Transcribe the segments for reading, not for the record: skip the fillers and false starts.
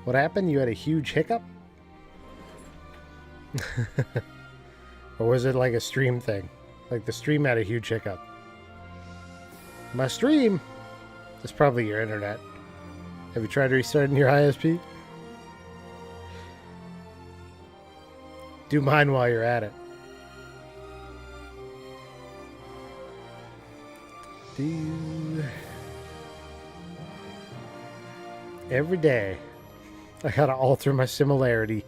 What happened? You had a huge hiccup? Or was it like a stream thing? Like the stream had a huge hiccup. My stream? That's probably your internet. Have you tried restarting your ISP? Do mine while you're at it. Every day, I gotta alter my similarity.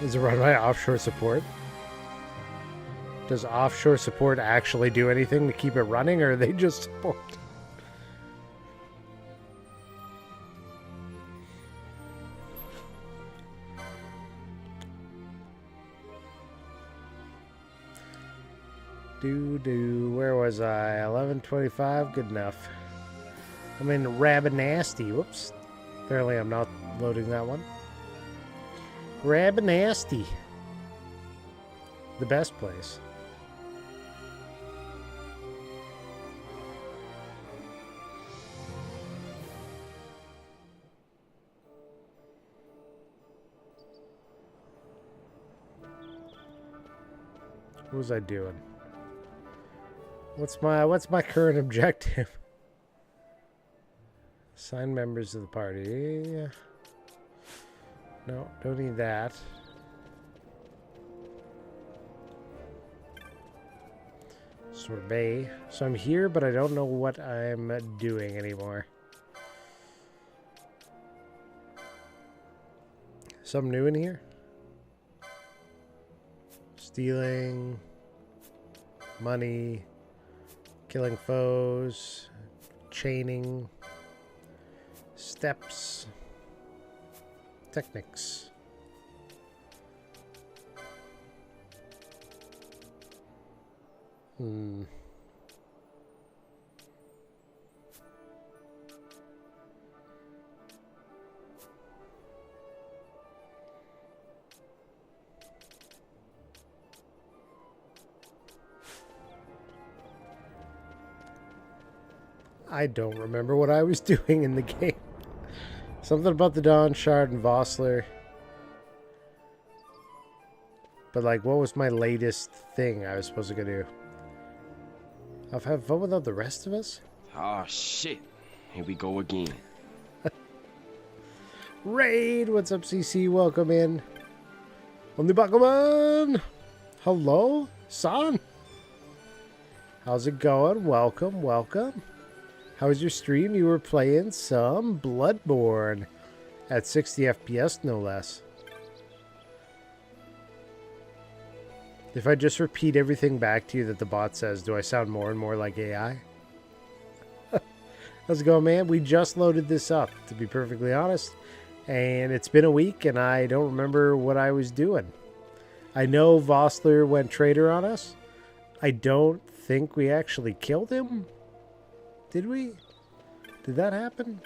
Is it run by offshore support? Does offshore support actually do anything to keep it running, or are they just support? Where was I? 11:25, good enough. I'm in Rabinasty. Whoops. Apparently I'm not loading that one. Rabinasty. The best place. What was I doing? What's my current objective? Assign members of the party. No, don't need that. Sorbet. So I'm here, but I don't know what I'm doing anymore. Something new in here? Stealing. Money. Killing foes. Chaining. Steps. Techniques. I don't remember what I was doing in the game. Something about the Dawn Shard and Vossler. But like, what was my latest thing I was supposed to go do? I've had fun without the rest of us? Oh shit. Here we go again. Raid! What's up, CC? Welcome in. On the Bakuman! Hello, son? How's it going? Welcome, welcome. How was your stream? You were playing some Bloodborne at 60 FPS, no less. If I just repeat everything back to you that the bot says, do I sound more and more like AI? How's it going, man? We just loaded this up, to be perfectly honest. And it's been a week, and I don't remember what I was doing. I know Vossler went traitor on us. I don't think we actually killed him. Did we? Did that happen?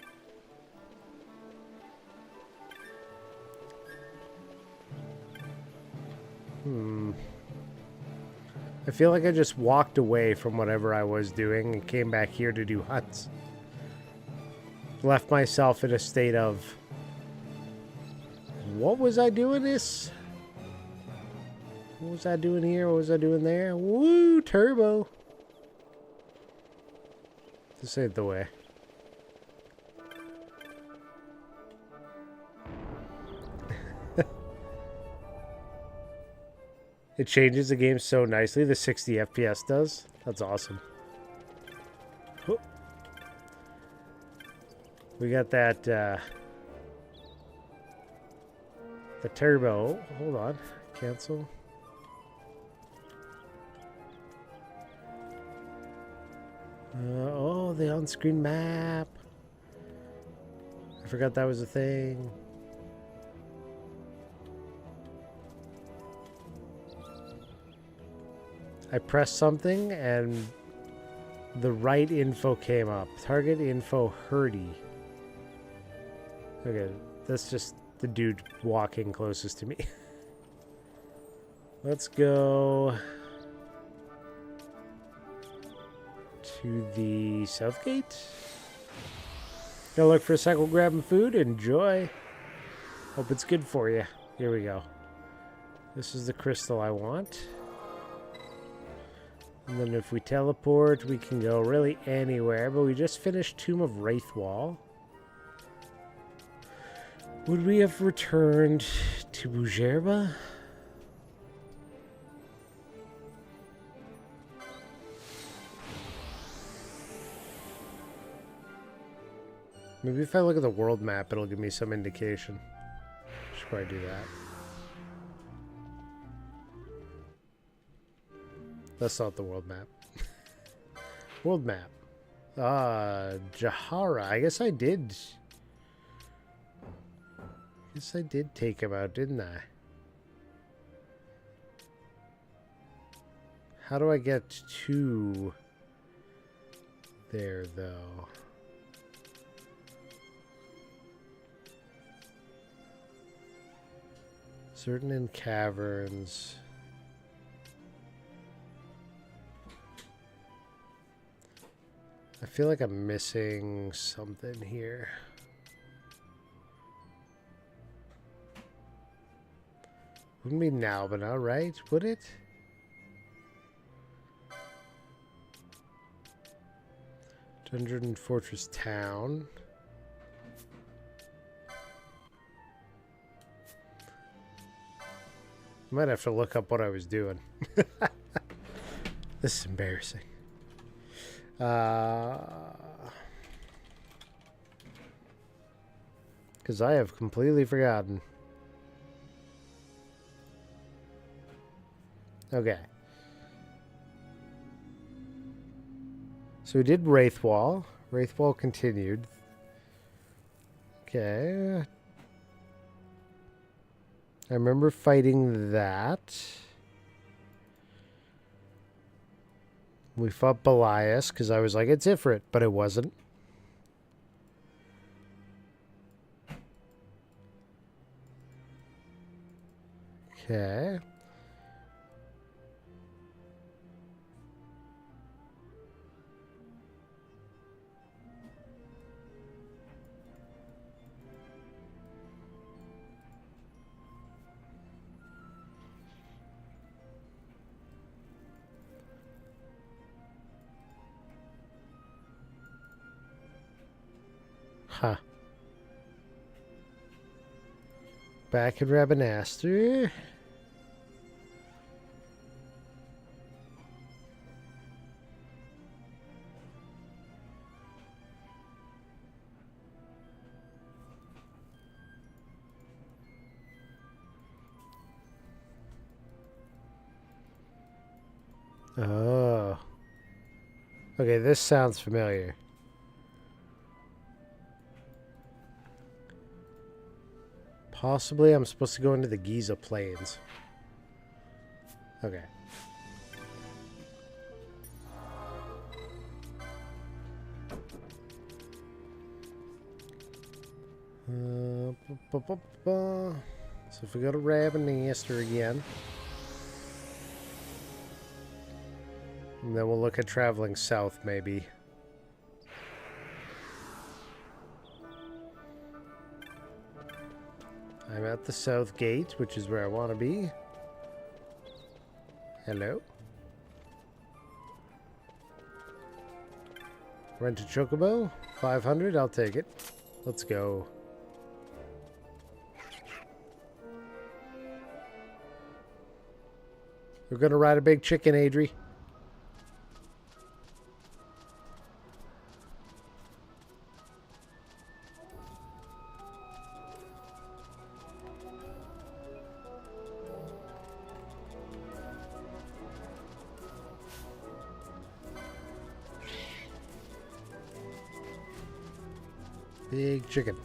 I feel like I just walked away from whatever I was doing and came back here to do hunts. Left myself in a state of... What was I doing this? What was I doing here? What was I doing there? Woo! Turbo! This ain't the way. It changes the game so nicely. The 60 FPS does. That's awesome. Whoop. We got that, the turbo. Hold on. Cancel. Oh, the on-screen map. I forgot that was a thing. I pressed something and the right info came up. Target info Hurdy. Okay, that's just the dude walking closest to me. Let's go to the south gate. Gotta look for a cycle grabbing food. Enjoy. Hope it's good for you. Here we go. This is the crystal I want. And then if we teleport, we can go really anywhere. But we just finished Tomb of Wraithwall. Would we have returned to Bujerba? Maybe if I look at the world map, it'll give me some indication. Should probably do that. That's not the world map. World map. Jahara. I guess I did. Take him out, didn't I? How do I get to there, though? Certain in caverns. I feel like I'm missing something here. Wouldn't be Nalbina, right? Would it? Dungeon and Fortress Town. Might have to look up what I was doing. This is embarrassing. Because I have completely forgotten. Okay. So we did Wraithwall. Wraithwall continued. Okay. I remember fighting that. We fought Belias because I was like, it's Ifrit, but it wasn't. Okay. Huh. Back in Rabanaster. Oh. Okay, this sounds familiar. Possibly I'm supposed to go into the Giza Plains. Okay. So if we go to Rabanaster again. And then we'll look at traveling south, maybe. I'm at the south gate, which is where I want to be. Hello. Rent a chocobo. 500, I'll take it. Let's go. We're gonna ride a big chicken, Adri. Big chicken.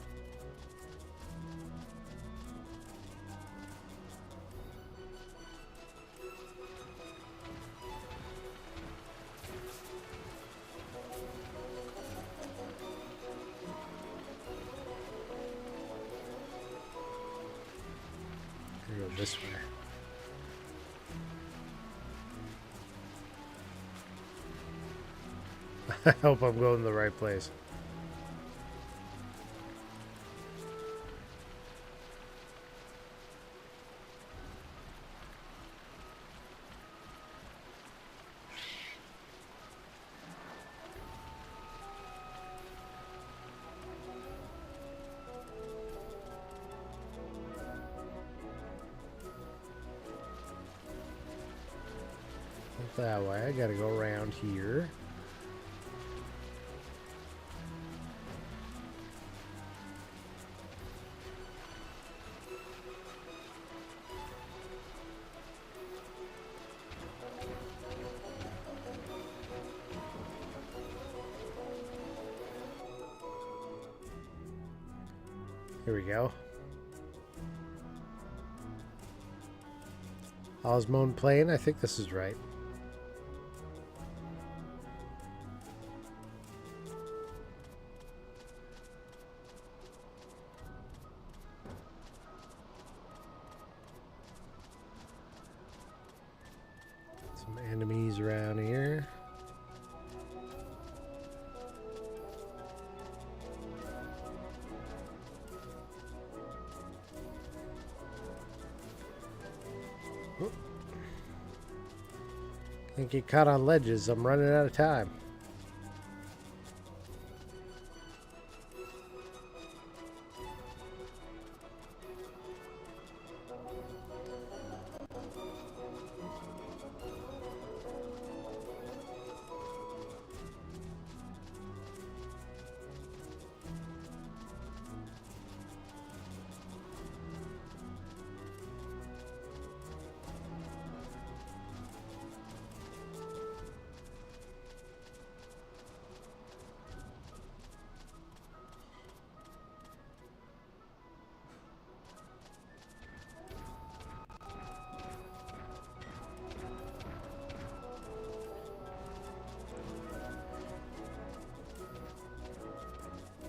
Go this way. I hope I'm going to the right place. that way. I gotta go around here. Here we go. Osmone Plain, I think this is right. Some enemies around here. Can't get caught on ledges. I'm running out of time.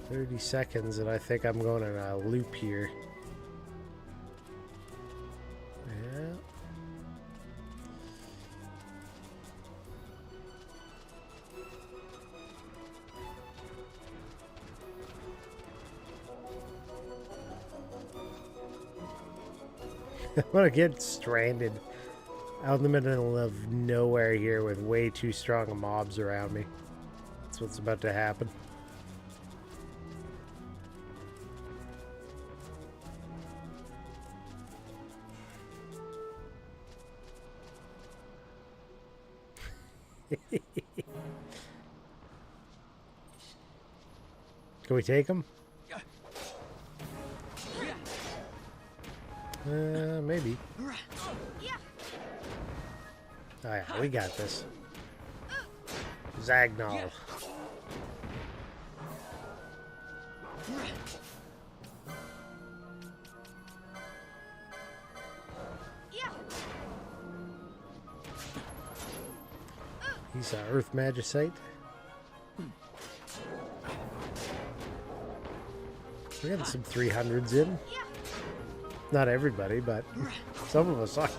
"30 seconds, and I think I'm going in a loop here." Yeah. I'm gonna get stranded out in the middle of nowhere here with way too strong mobs around me. That's what's about to happen. Can we take him? Maybe. Oh yeah, we got this. Zagnol. He's an Earth Magicite. We're getting some 300s in. Not everybody, but some of us are.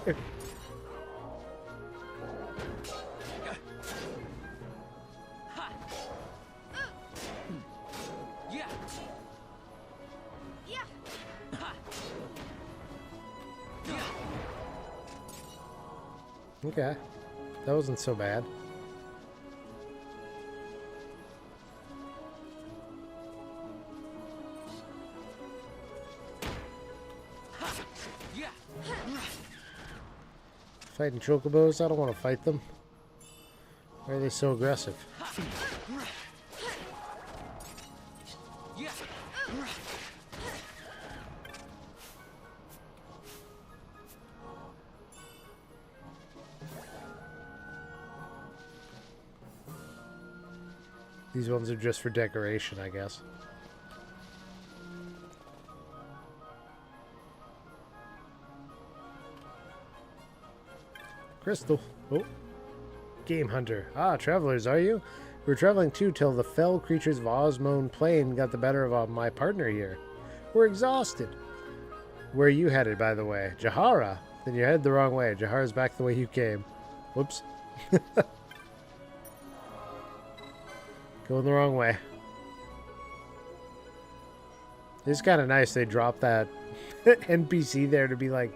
Okay, that wasn't so bad. Fighting chocobos? I don't want to fight them. Why are they so aggressive? These ones are just for decoration, I guess. Crystal. Oh. Game hunter. Ah, travelers, are you? We're traveling too till the fell creatures of Osmone Plain got the better of my partner here. We're exhausted. Where are you headed, by the way? Jahara? Then you're headed the wrong way. Jahara's back the way you came. Whoops. Going the wrong way. It's kind of nice they dropped that NPC there to be like,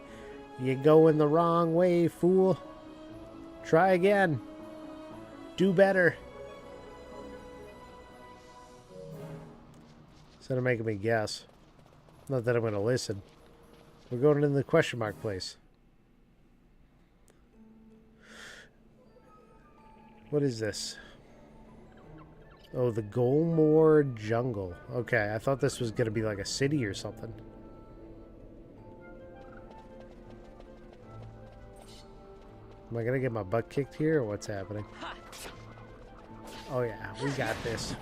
"You going the wrong way, fool. Try again. Do better." Instead of making me guess. Not that I'm going to listen. We're going in the question mark place. What is this? Oh, the Golmore Jungle. Okay, I thought this was going to be like a city or something. Am I going to get my butt kicked here, or what's happening? Oh yeah, we got this.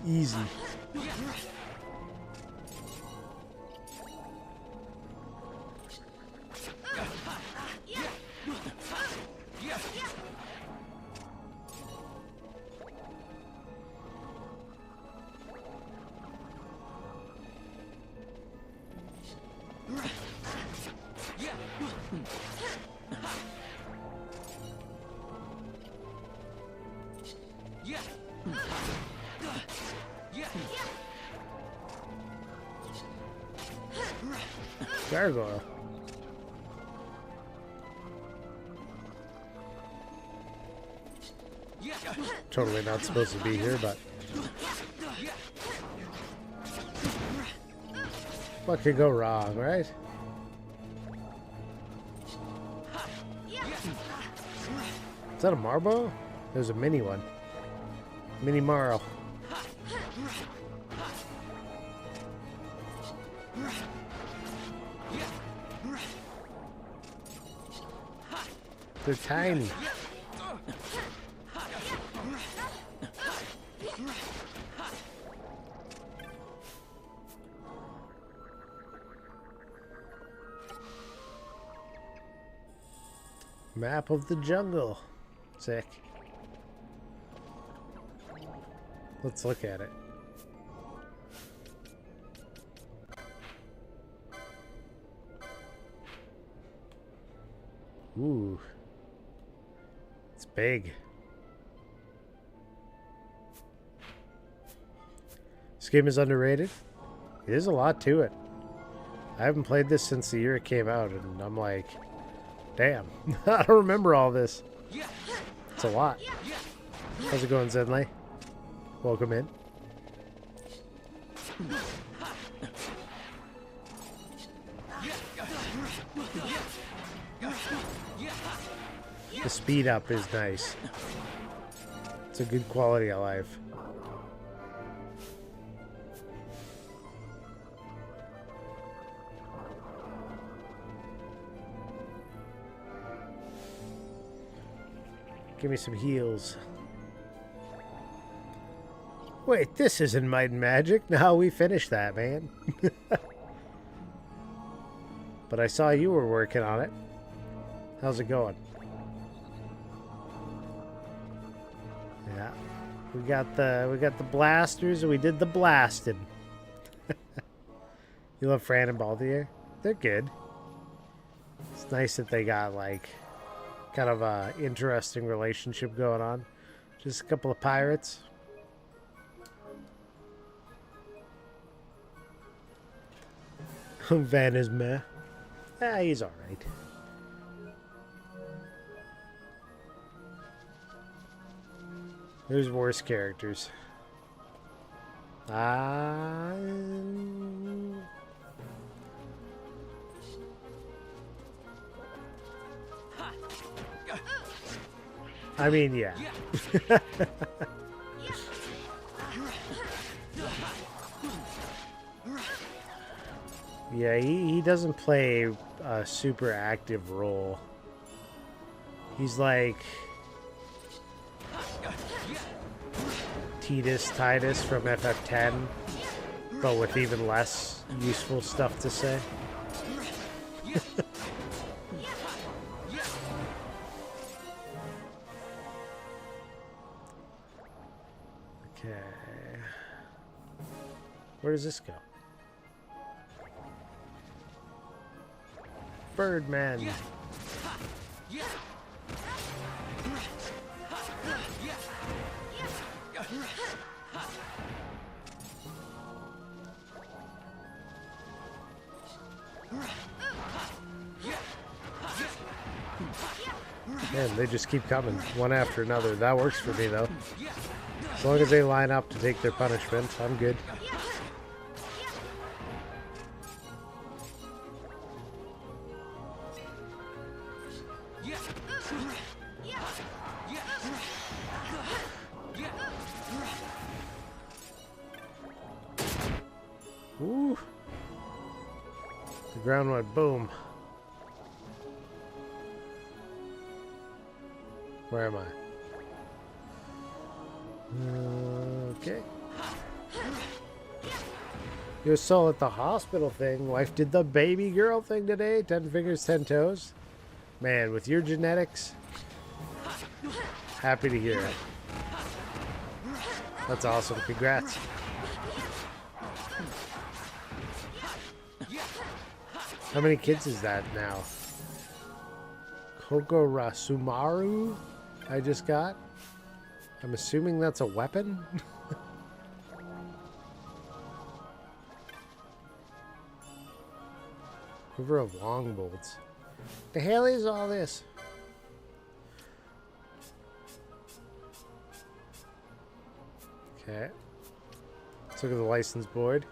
Easy. Gargoyle. Totally not supposed to be here, but what could go wrong, right? Is that a Marbo? There's a mini one. Mini Marl. They're tiny. Map of the jungle. Sick. Let's look at it. Ooh. It's big. This game is underrated. There's a lot to it. I haven't played this since the year it came out, and I'm like, damn, I don't remember all this. It's a lot. How's it going, Zenlei? Welcome in. The speed up is nice. It's a good quality of life. Give me some heals. Wait, this isn't Might and Magic. No, we finished that, man. But I saw you were working on it. How's it going? Yeah. We got the blasters and we did the blasting. You love Fran and Balthier? They're good. It's nice that they got like kind of a interesting relationship going on. Just a couple of pirates. Van is meh. Ah, he's alright. There's worse characters. I mean, yeah. Yeah, he doesn't play a super active role. He's like Titus from FF10, but with even less useful stuff to say. Okay. Where does this go? Birdman. Man, they just keep coming, one after another. That works for me, though. As long as they line up to take their punishment, I'm good. ground went boom. Where am I? Okay. You're still at the hospital thing. Wife did the baby girl thing today. 10 fingers, 10 toes. Man, with your genetics, happy to hear it. That's awesome. Congrats. How many kids is that now? Kogorasumaru I just got. I'm assuming that's a weapon. River of Longbolts. The hell is all this? Okay. Let's look at the license board.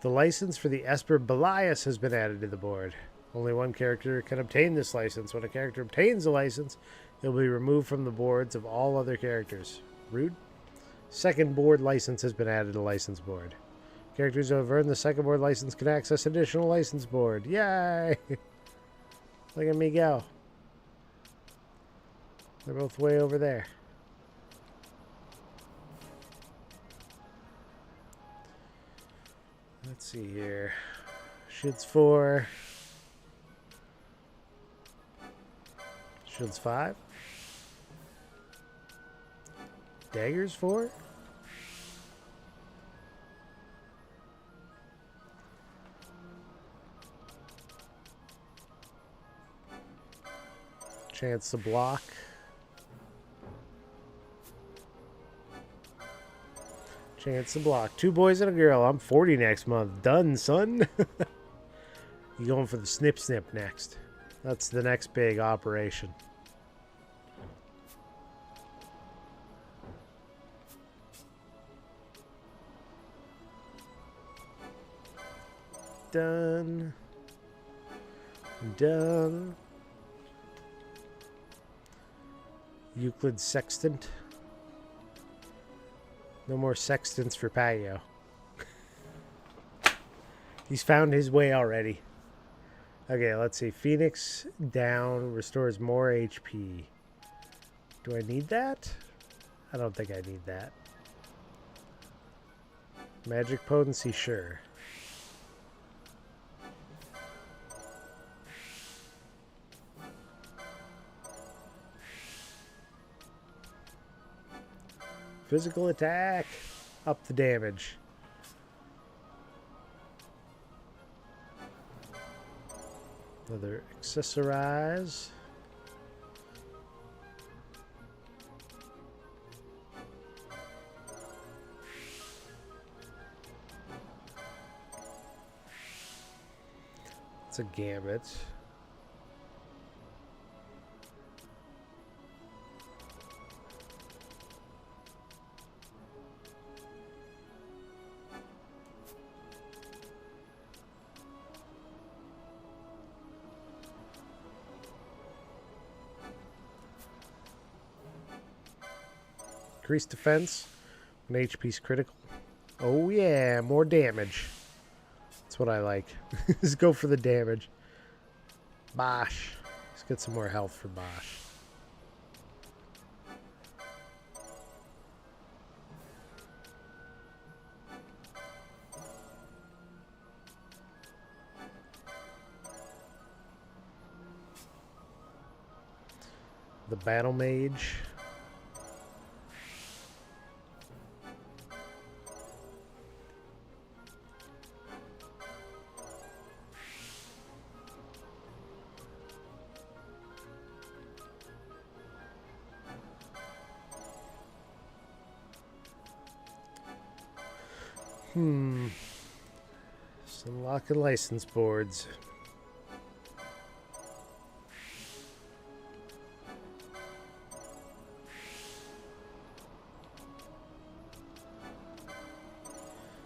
The license for the Esper Belias has been added to the board. Only one character can obtain this license. When a character obtains the license, it will be removed from the boards of all other characters. Rude. Second board license has been added to the license board. Characters who have earned the second board license can access additional license board. Yay! Look at me go. They're both way over there. Let's see here. Shields 4. Shields 5. Daggers 4. Chance to block. Chance to block. 2 boys and a girl. I'm 40 next month. Done, son. You going for the snip snip next. That's the next big operation. Done. Done. Euclid Sextant. No more sextants for Patio. He's found his way already. Okay, let's see. Phoenix down restores more HP. Do I need that? I don't think I need that. Magic potency, sure. Physical attack. Up the damage. Another accessorize. It's a gambit. Increased defense when HP's critical. Oh yeah, more damage. That's what I like. Just go for the damage. Bosh. Let's get some more health for Bosh. The Battle Mage. Just unlocking license boards.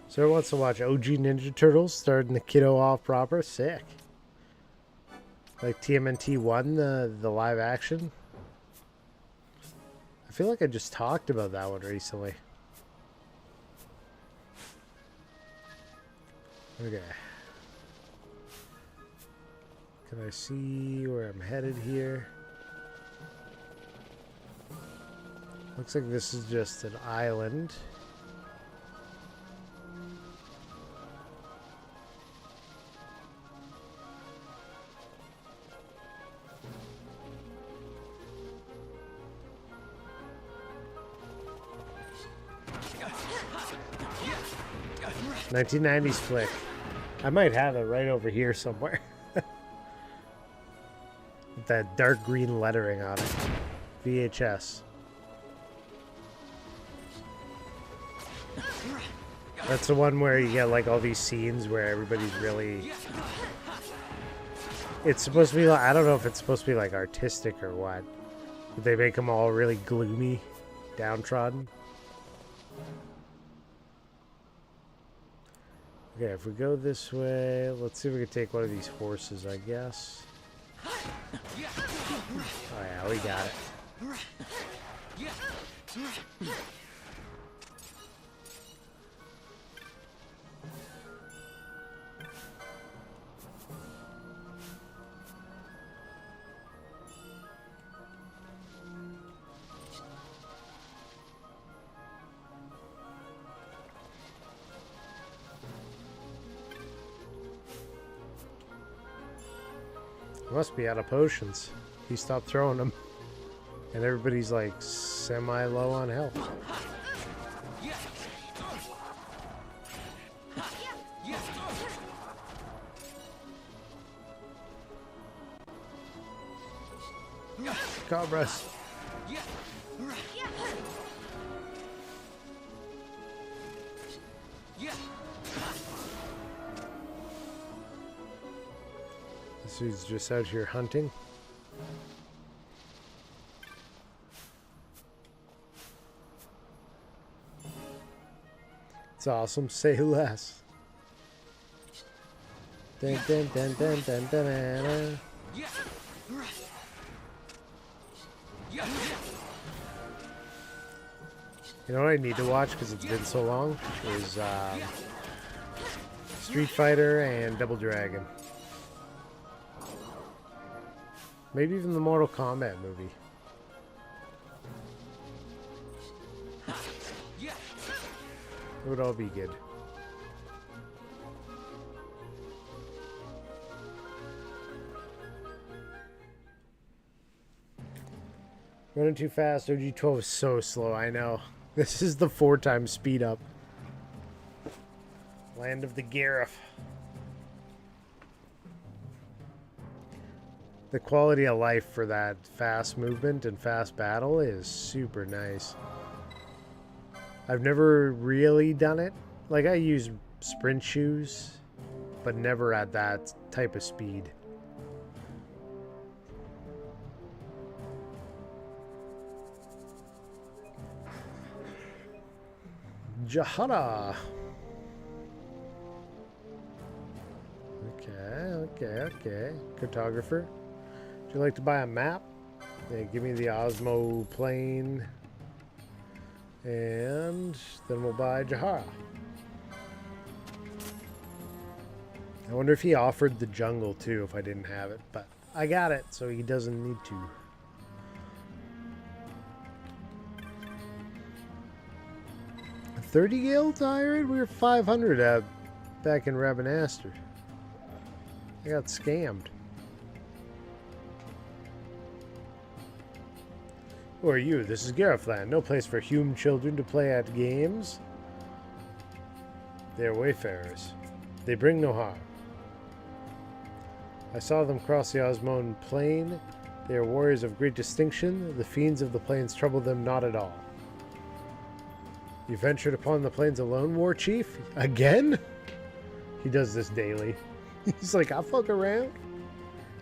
So everyone wants to watch OG Ninja Turtles starting the kiddo off proper. Sick. Like TMNT 1, the live action. I feel like I just talked about that one recently. Okay. Can I see where I'm headed here? Looks like this is just an island. $1990s flick. I might have it right over here somewhere. With that dark green lettering on it. VHS. That's the one where you get like all these scenes where everybody's really... It's supposed to be like, I don't know if it's supposed to be like artistic or what. But they make them all really gloomy, downtrodden. Okay, if we go this way, let's see if we can take one of these horses, I guess. Oh yeah, we got it. Must be out of potions. He stopped throwing them. And everybody's like semi-low on health. Cobras. This dude's just out here hunting. It's awesome. Say less. Dun, dun, dun, dun, dun, dun, dun. You know what I need to watch because it's been so long is Street Fighter and Double Dragon. Maybe even the Mortal Kombat movie. It would all be good. Running too fast. OG12 is so slow, I know. This is the 4x speed up. Land of the Gareth. The quality of life for that fast movement and fast battle is super nice. I've never really done it. Like, I use sprint shoes, but never at that type of speed. Jahara. Okay. Cartographer. Would you like to buy a map? Yeah, give me the Osmo plane. And then we'll buy Jahara. I wonder if he offered the jungle too if I didn't have it. But I got it, so he doesn't need to. $30 guilds, I heard? We were 500 back in Rabanastre. I got scammed. Who are you? This is Garethland, no place for human children to play at games. They are wayfarers. They bring no harm. I saw them cross the Osmone plain. They are warriors of great distinction. The fiends of the plains trouble them not at all. You ventured upon the plains alone, war chief? Again? He does this daily. He's like, I fuck around.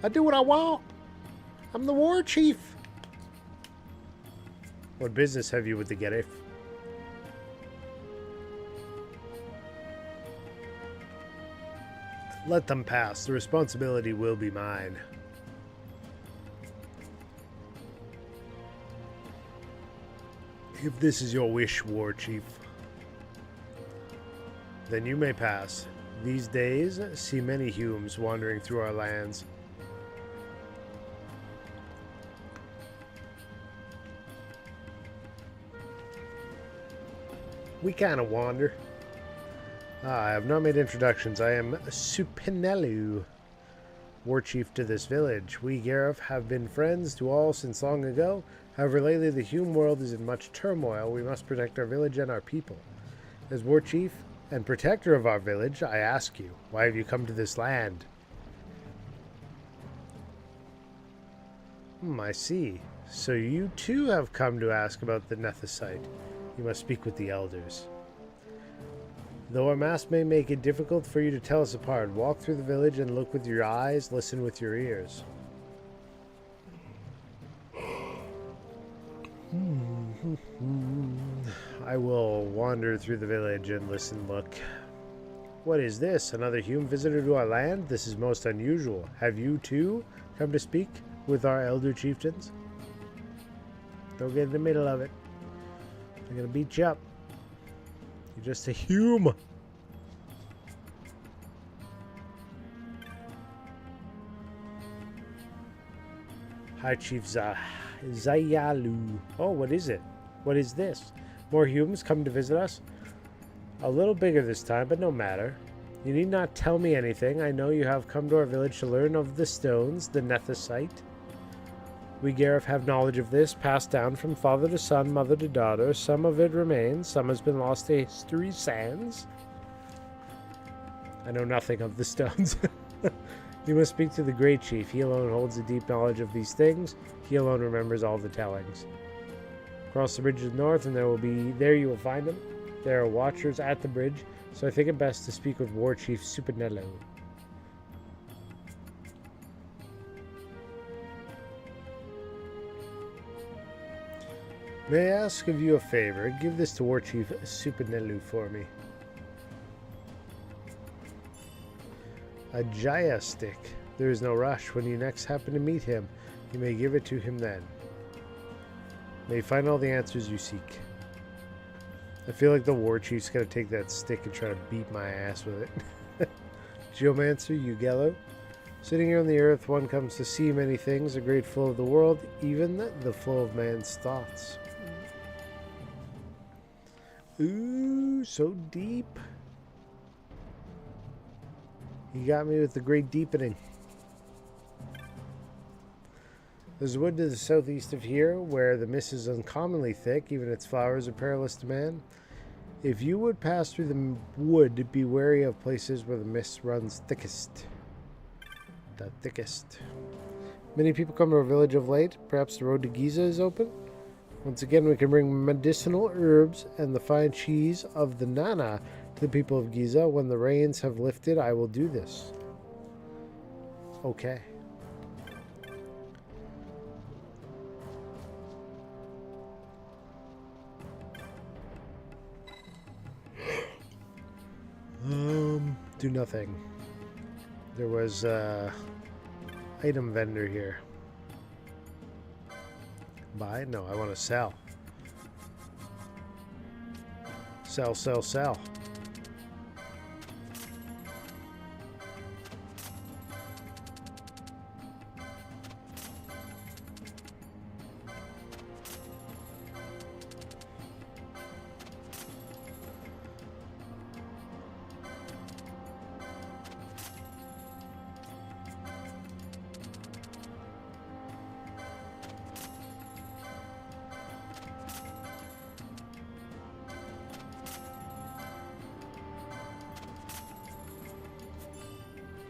I do what I want. I'm the war chief. What business have you with the Gareth? Let them pass. The responsibility will be mine. If this is your wish, war chief, then you may pass. These days, see many Humes wandering through our lands. We kind of wander. I have not made introductions. I am Supinelu, war chief to this village. We Gareth have been friends to all since long ago. However, lately the Hume world is in much turmoil. We must protect our village and our people. As war chief and protector of our village, I ask you, why have you come to this land? I see. So you too have come to ask about the Nethicite. You must speak with the elders. Though our mask may make it difficult for you to tell us apart, walk through the village and look with your eyes, listen with your ears. I will wander through the village and listen, look. What is this? Another Hume visitor to our land? This is most unusual. Have you too come to speak with our elder chieftains? Don't get in the middle of it. They're gonna beat you up. You're just a Hume. Hi, Chief Zayalu. Oh, what is it? What is this? More Humes come to visit us? A little bigger this time, but no matter. You need not tell me anything. I know you have come to our village to learn of the stones, the Nethicite. We Gareth have knowledge of this, passed down from father to son, mother to daughter. Some of it remains, some has been lost to history's sands. I know nothing of the stones. You must speak to the great chief. He alone holds a deep knowledge of these things. He alone remembers all the tellings. Cross the bridge to the north, and there you will find them. There are watchers at the bridge, so I think it best to speak with War Chief Supinello. May I ask of you a favor? Give this to War Chief Supinello for me. A Jaya stick. There is no rush. When you next happen to meet him, you may give it to him then. May you find all the answers you seek. I feel like the war chief's gonna take that stick and try to beat my ass with it. Geomancer Ugello. Sitting here on the earth, one comes to see many things, a great flow of the world, even the flow of man's thoughts. Ooh, so deep. You got me with the great deepening. There's a wood to the southeast of here, where the mist is uncommonly thick, even its flowers are perilous to man. If you would pass through the wood, be wary of places where the mist runs thickest. The thickest. Many people come to our village of late. Perhaps the road to Giza is open? Once again, we can bring medicinal herbs and the fine cheese of the Nana to the people of Giza. When the rains have lifted, I will do this. Okay. Do nothing. There was a item vendor here. Buy? No, I want to sell. Sell, sell, sell.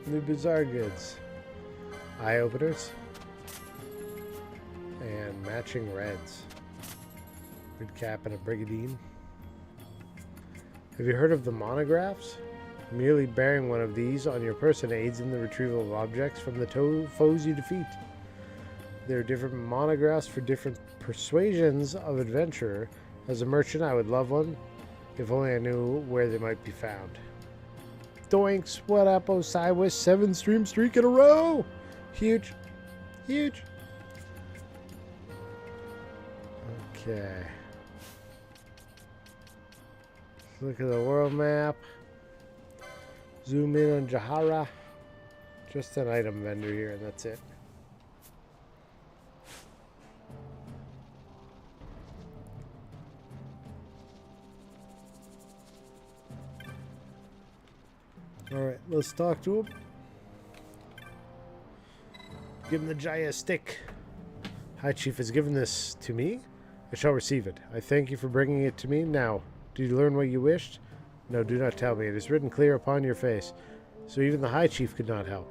New bizarre goods. Eye openers. And matching reds. Red cap and a brigandine. Have you heard of the monographs? Merely bearing one of these on your person aids in the retrieval of objects from the foes you defeat. There are different monographs for different persuasions of adventurer. As a merchant, I would love one, if only I knew where they might be found. Doinks, what up, Osiris? 7 stream streak in a row! Huge. Huge. Okay. Look at the world map. Zoom in on Jahara. Just an item vendor here, and that's it. Alright, let's talk to him. Give him the Jaya stick. High Chief has given this to me. I shall receive it. I thank you for bringing it to me. Now, did you learn what you wished? No, do not tell me. It is written clear upon your face. So even the High Chief could not help.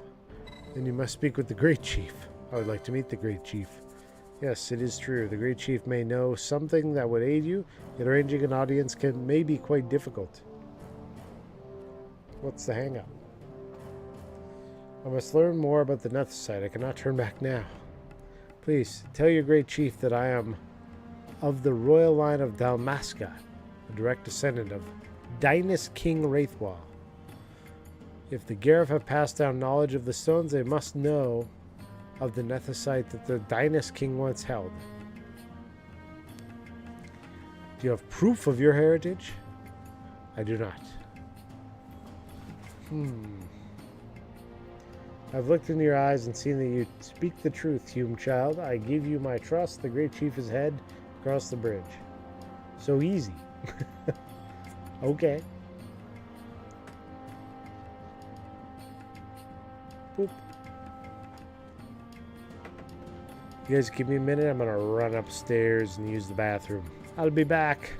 Then you must speak with the Great Chief. I would like to meet the Great Chief. Yes, it is true. The Great Chief may know something that would aid you, yet arranging an audience may be quite difficult. What's the hang-up? I must learn more about the Nethicite. I cannot turn back now. Please, tell your Great Chief that I am of the royal line of Dalmasca, a direct descendant of Dynus King Wraithwall. If the Garif have passed down knowledge of the stones, they must know of the Nethicite that the Dynus King once held. Do you have proof of your heritage? I do not. I've looked into your eyes and seen that you speak the truth, Hume child. I give you my trust. The Great Chief is head across the bridge. So easy. Okay. Boop. You guys give me a minute. I'm going to run upstairs and use the bathroom. I'll be back.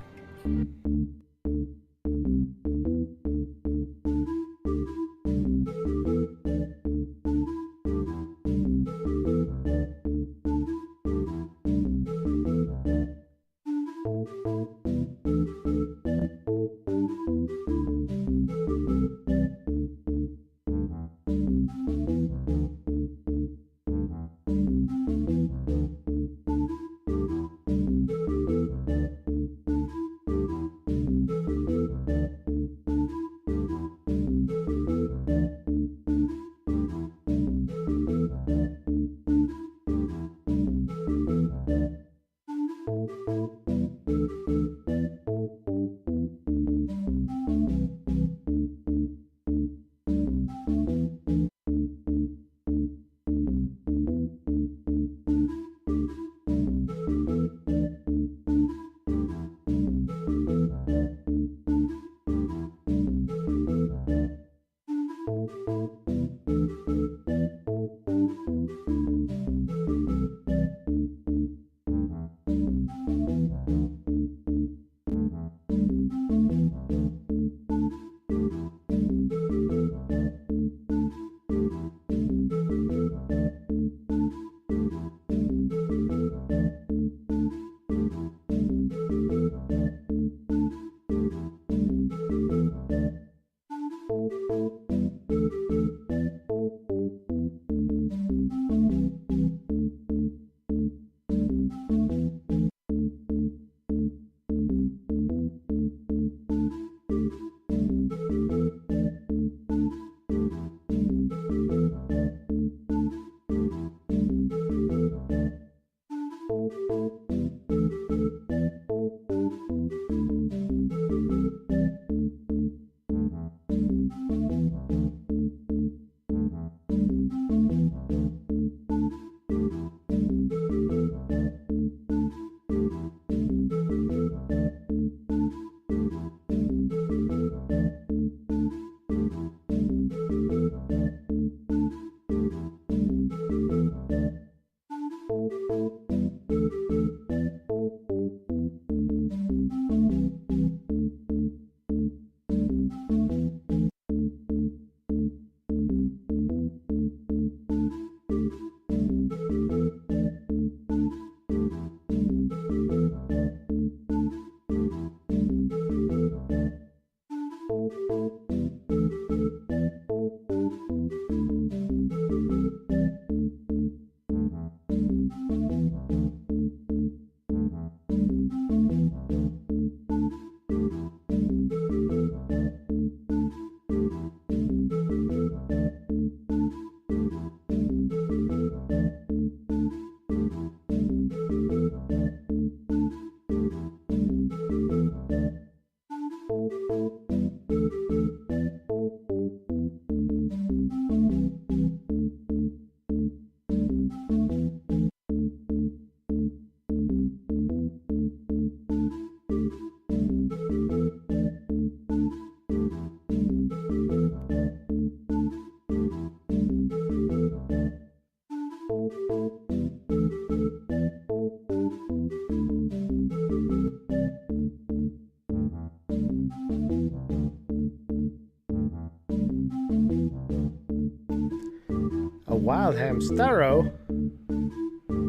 A wild hamstero?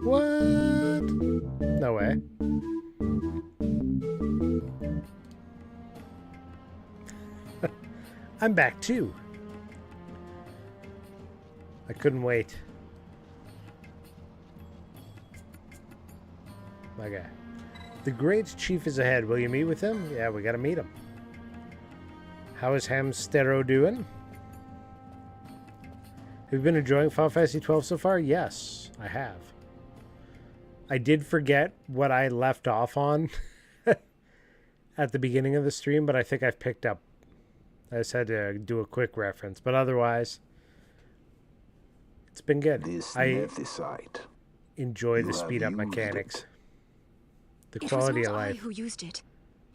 What? No way. I'm back too. I couldn't wait. Okay. The Great Chief is ahead. Will you meet with him? Yeah, we gotta meet him. How is Hamstero doing? Have you been enjoying Final Fantasy XII so far? Yes, I have. I did forget what I left off on at the beginning of the stream, but I think I've picked up. I just had to do a quick reference, but otherwise, it's been good. I enjoy the speed-up mechanics, the quality of life. It was not I who used it.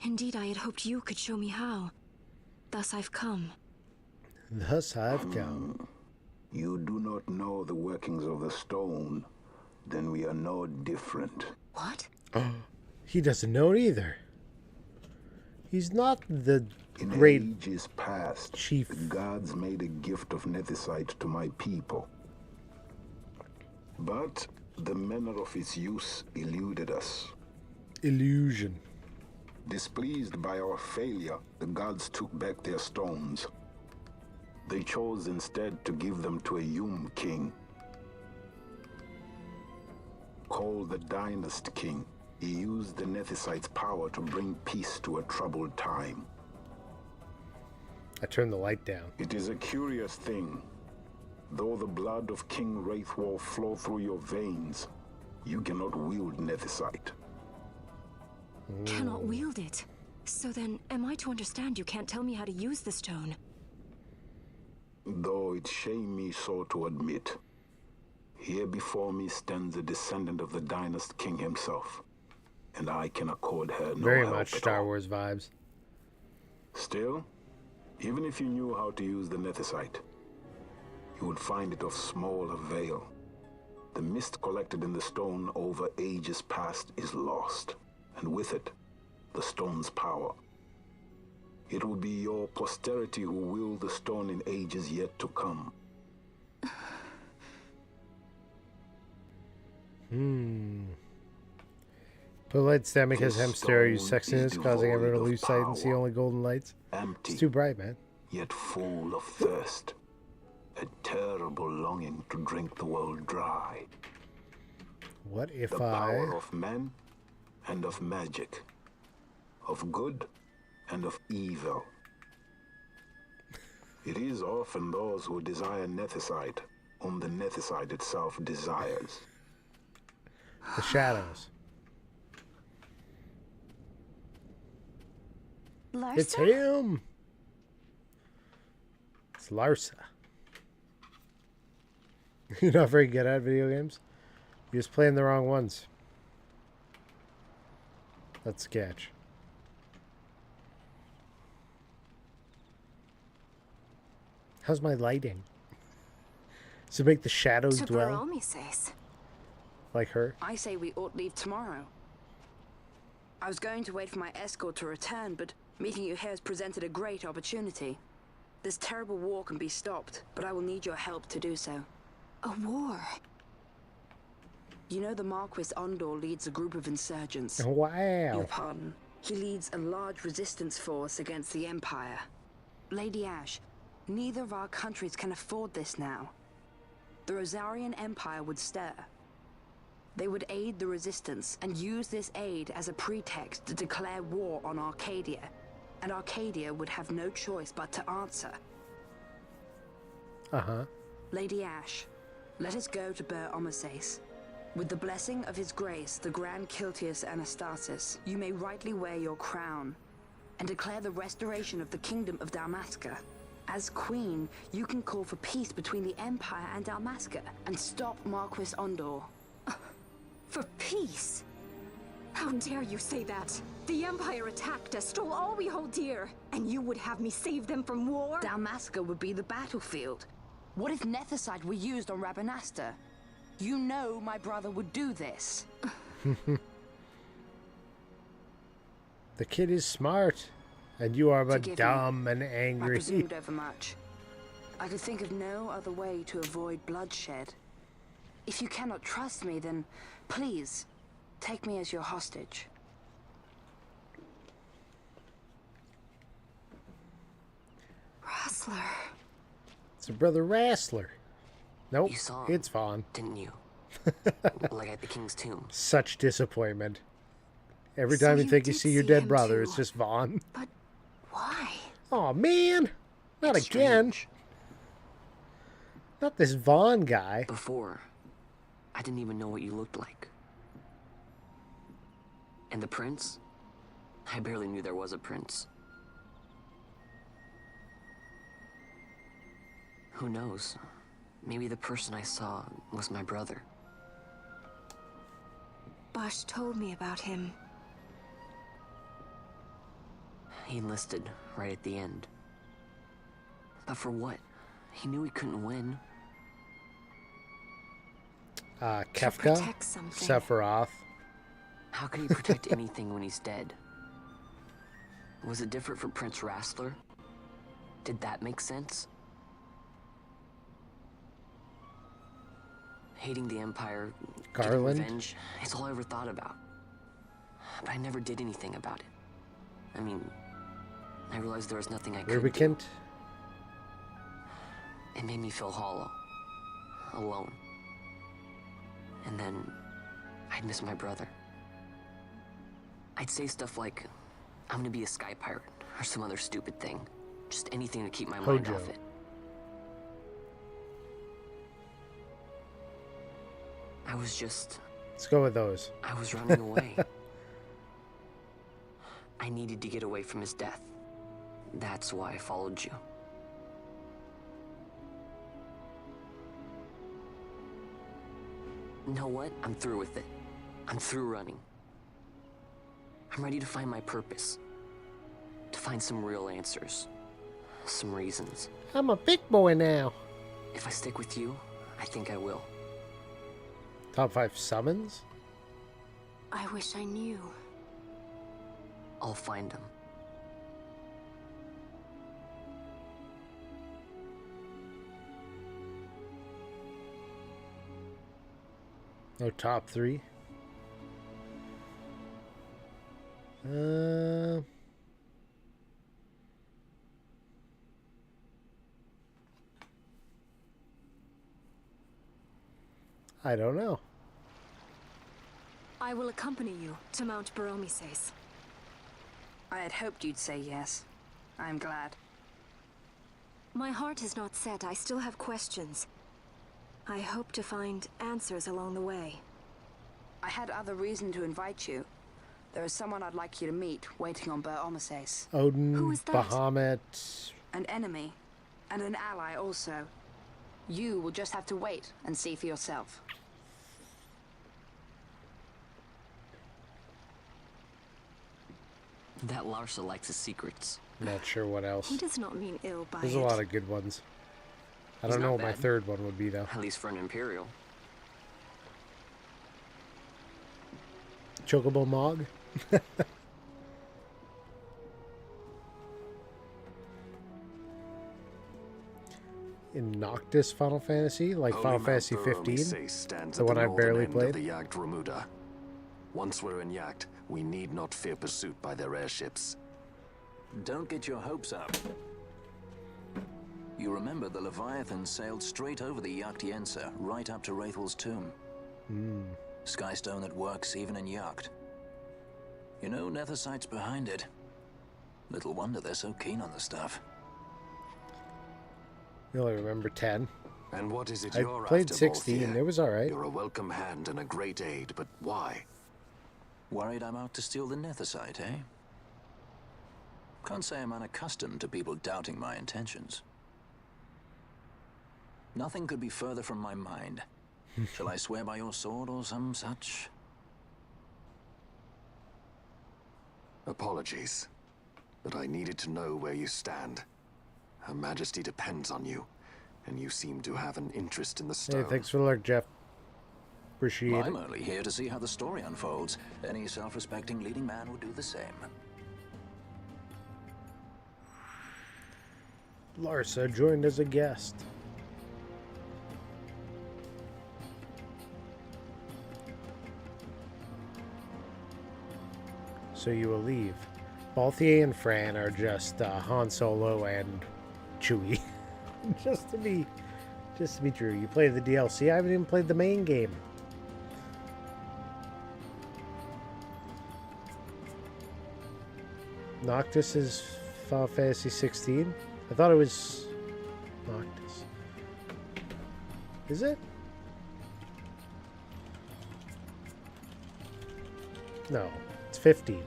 Indeed, I had hoped you could show me how. Thus I've come. Thus I've come. You do not know the workings of the stone, then we are no different. What? He doesn't know it either. He's not the In great ages past, chief. The gods made a gift of Nethicite to my people. But the manner of its use eluded us. Illusion. Displeased by our failure, the gods took back their stones. They chose instead to give them to a Yum king. Called the Dynast King, he used the Nethicite's power to bring peace to a troubled time. I turned the light down. It is a curious thing. Though the blood of King Wraithwolf flow through your veins, you cannot wield Nethicite. Cannot wield it. So then, am I to understand you can't tell me how to use the stone? Though it shame me so to admit, here before me stands a descendant of the Dynast King himself, and I can accord her no Very help much at Star all. Wars vibes. Still, even if you knew how to use the Nethicite, you would find it of small avail. The mist collected in the stone over ages past is lost, and with it, the stone's power. It will be your posterity who will the stone in ages yet to come. Put light stamina because This hamster use stone sexiness, is causing everyone to devoid of lose sight and see power. only golden lights. Empty, It's too bright, man. yet full of thirst. A terrible longing to drink the world dry. What if The power of men and of magic. Of good and of evil. It is often those who desire Nethicite whom the Nethicite itself desires. the shadows? Larsa? It's him! It's Larsa. You're not very good at video games? You're just playing the wrong ones. Let's sketch. How's my lighting? Does it make the shadows dwell? Says. Like her? I say we ought leave tomorrow. I was going to wait for my escort to return, but meeting you here has presented a great opportunity. This terrible war can be stopped, but I will need your help to do so. A war? You know the Marquis Ondor leads a group of insurgents. Wow. Your pardon. He leads a large resistance force against the Empire. Lady Ash, neither of our countries can afford this now. The Rosarian Empire would stir. They would aid the resistance and use this aid as a pretext to declare war on Arcadia. And Arcadia would have no choice but to answer. Uh-huh. Lady Ash, let us go to Bur Omasace. With the blessing of his grace, the Grand Kiltius Anastasis, you may rightly wear your crown and declare the restoration of the Kingdom of Dalmasca. As Queen, you can call for peace between the Empire and Dalmasca and stop Marquis Ondor. For peace? How dare you say that? The Empire attacked us, stole all we hold dear, and you would have me save them from war? Dalmasca would be the battlefield. What if Nethicite were used on Rabanasta? You know my brother would do this. The kid is smart, and you are but Forgive me. dumb and I angry. presumed overmuch. I could think of no other way to avoid bloodshed. If you cannot trust me, then please take me as your hostage. Vossler. It's a brother Wrestler. Nope, You saw him, it's Vaughn. didn't you? Like at the king's tomb. Such disappointment. Every So time you you think you did see your see dead him brother, too. it's just Vaughn. But why? Oh man, not It's again. strange. Not this Vaughn guy. Before, I didn't even know what you looked like. And the prince? I barely knew there was a prince. Who knows? Maybe the person I saw was my brother. Bosch told me about him. He enlisted right at the end. But for what? He knew he couldn't win. Kefka, protect something. Sephiroth. How can he protect anything when he's dead? Was it different for Prince Wrestler? Did that make sense? Hating the Empire, getting Garland? revenge, it's all I ever thought about. But I never did anything about it. I mean, I realized there was nothing I could do. Rubicant. It made me feel hollow, alone. And then I'd miss my brother. I'd say stuff like, I'm gonna be a sky pirate, or some other stupid thing. Just anything to keep my mind Hojo. off it. I was just, Let's go with those. I was running away. I needed to get away from his death. That's why I followed you. You know what? I'm through with it. I'm through running. I'm ready to find my purpose. To find some real answers. Some reasons. I'm a big boy now. If I stick with you, I think I will. Top 5 summons? I wish I knew. I'll find him. No top 3. I don't know. I will accompany you to Mount Baromises. I had hoped you'd say yes. I'm glad. My heart is not set. I still have questions. I hope to find answers along the way. I had other reason to invite you. There is someone I'd like you to meet, waiting on Baromises. Odin, Who is that? Bahamut. An enemy, and an ally also. You will just have to wait and see for yourself. That Larsa likes his secrets. Not sure what else. He does not mean ill by There's it. a lot of good ones. I He's don't know not what my bad. third one would be, though. At least for an Imperial. Chocobo Mog? In Noctis Final Fantasy? Like Holy Final Mount Fantasy Baromises 15? stands The at one I northern barely end played? of the Jagd Remuda. Once we're in Jagd, we need not fear pursuit by their airships. Don't get your hopes up. You remember the Leviathan sailed straight over the Yacht right up to Wraithel's tomb. Skystone that works even in Yacht. You know, Nethersight's behind it. Little wonder they're so keen on the stuff. You only remember 10. And what is it I you're played after, 16. Vossler? It was alright. You're a welcome hand and a great aid, but why? Worried I'm out to steal the Nethersight, eh? Can't say I'm unaccustomed to people doubting my intentions. Nothing could be further from my mind. Shall I swear by your sword or some such? Apologies, but I needed to know where you stand. Her Majesty depends on you, and you seem to have an interest in the Hey, stone. thanks for the lurk, Jeff. Appreciate it. I'm only here to see how the story unfolds. Any self-respecting leading man would do the same. Larsa joined as a guest. So you will leave. Balthier and Fran are just Han Solo and Chewie. just to be true. You played the DLC. I haven't even played the main game. Noctis is Final Fantasy XVI. I thought it was Noctis. Is it? No, it's 15.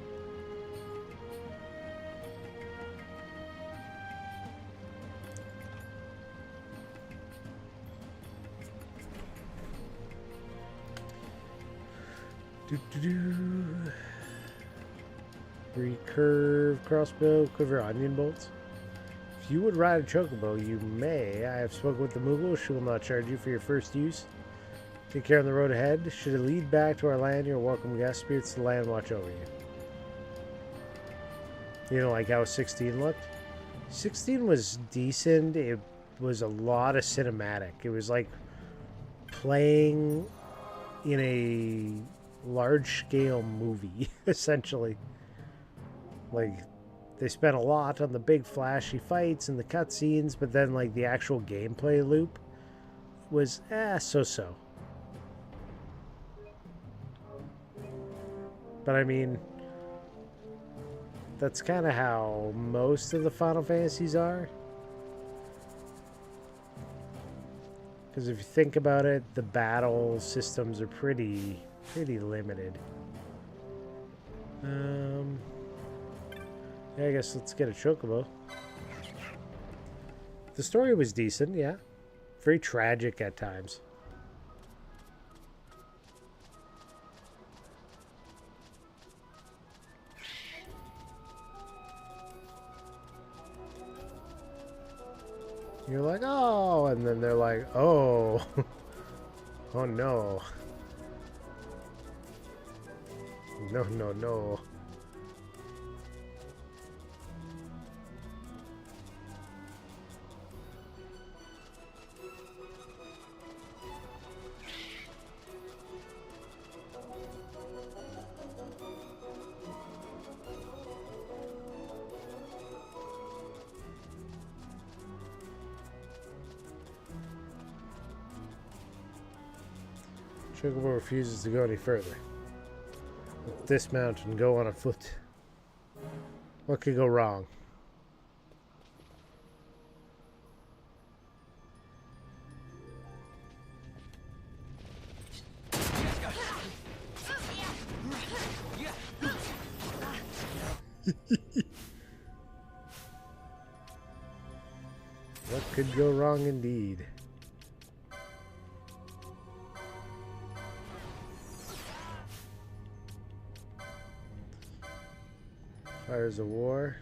Recurve crossbow, quiver onion bolts. If you would ride a chocobo, you may. I have spoken with the Moogle. She will not charge you for your first use. Take care on the road ahead. Should it lead back to our land, you're welcome guest. Spirits of the land watch over you. You know, like how 16 looked? 16 was decent. It was a lot of cinematic. It was like playing in a large-scale movie, essentially. Like, they spent a lot on the big flashy fights and the cutscenes, but then, like, the actual gameplay loop was, so-so. But, I mean, that's kind of how most of the Final Fantasies are. Because if you think about it, the battle systems are pretty limited. Yeah, I guess let's get a chocobo. The story was decent, yeah. Very tragic at times. You're like, oh, and then they're like, oh. Oh no. No, no, no. Chocobo refuses to go any further. Dismount and go on foot. What could go wrong? What could go wrong indeed? Fires of war.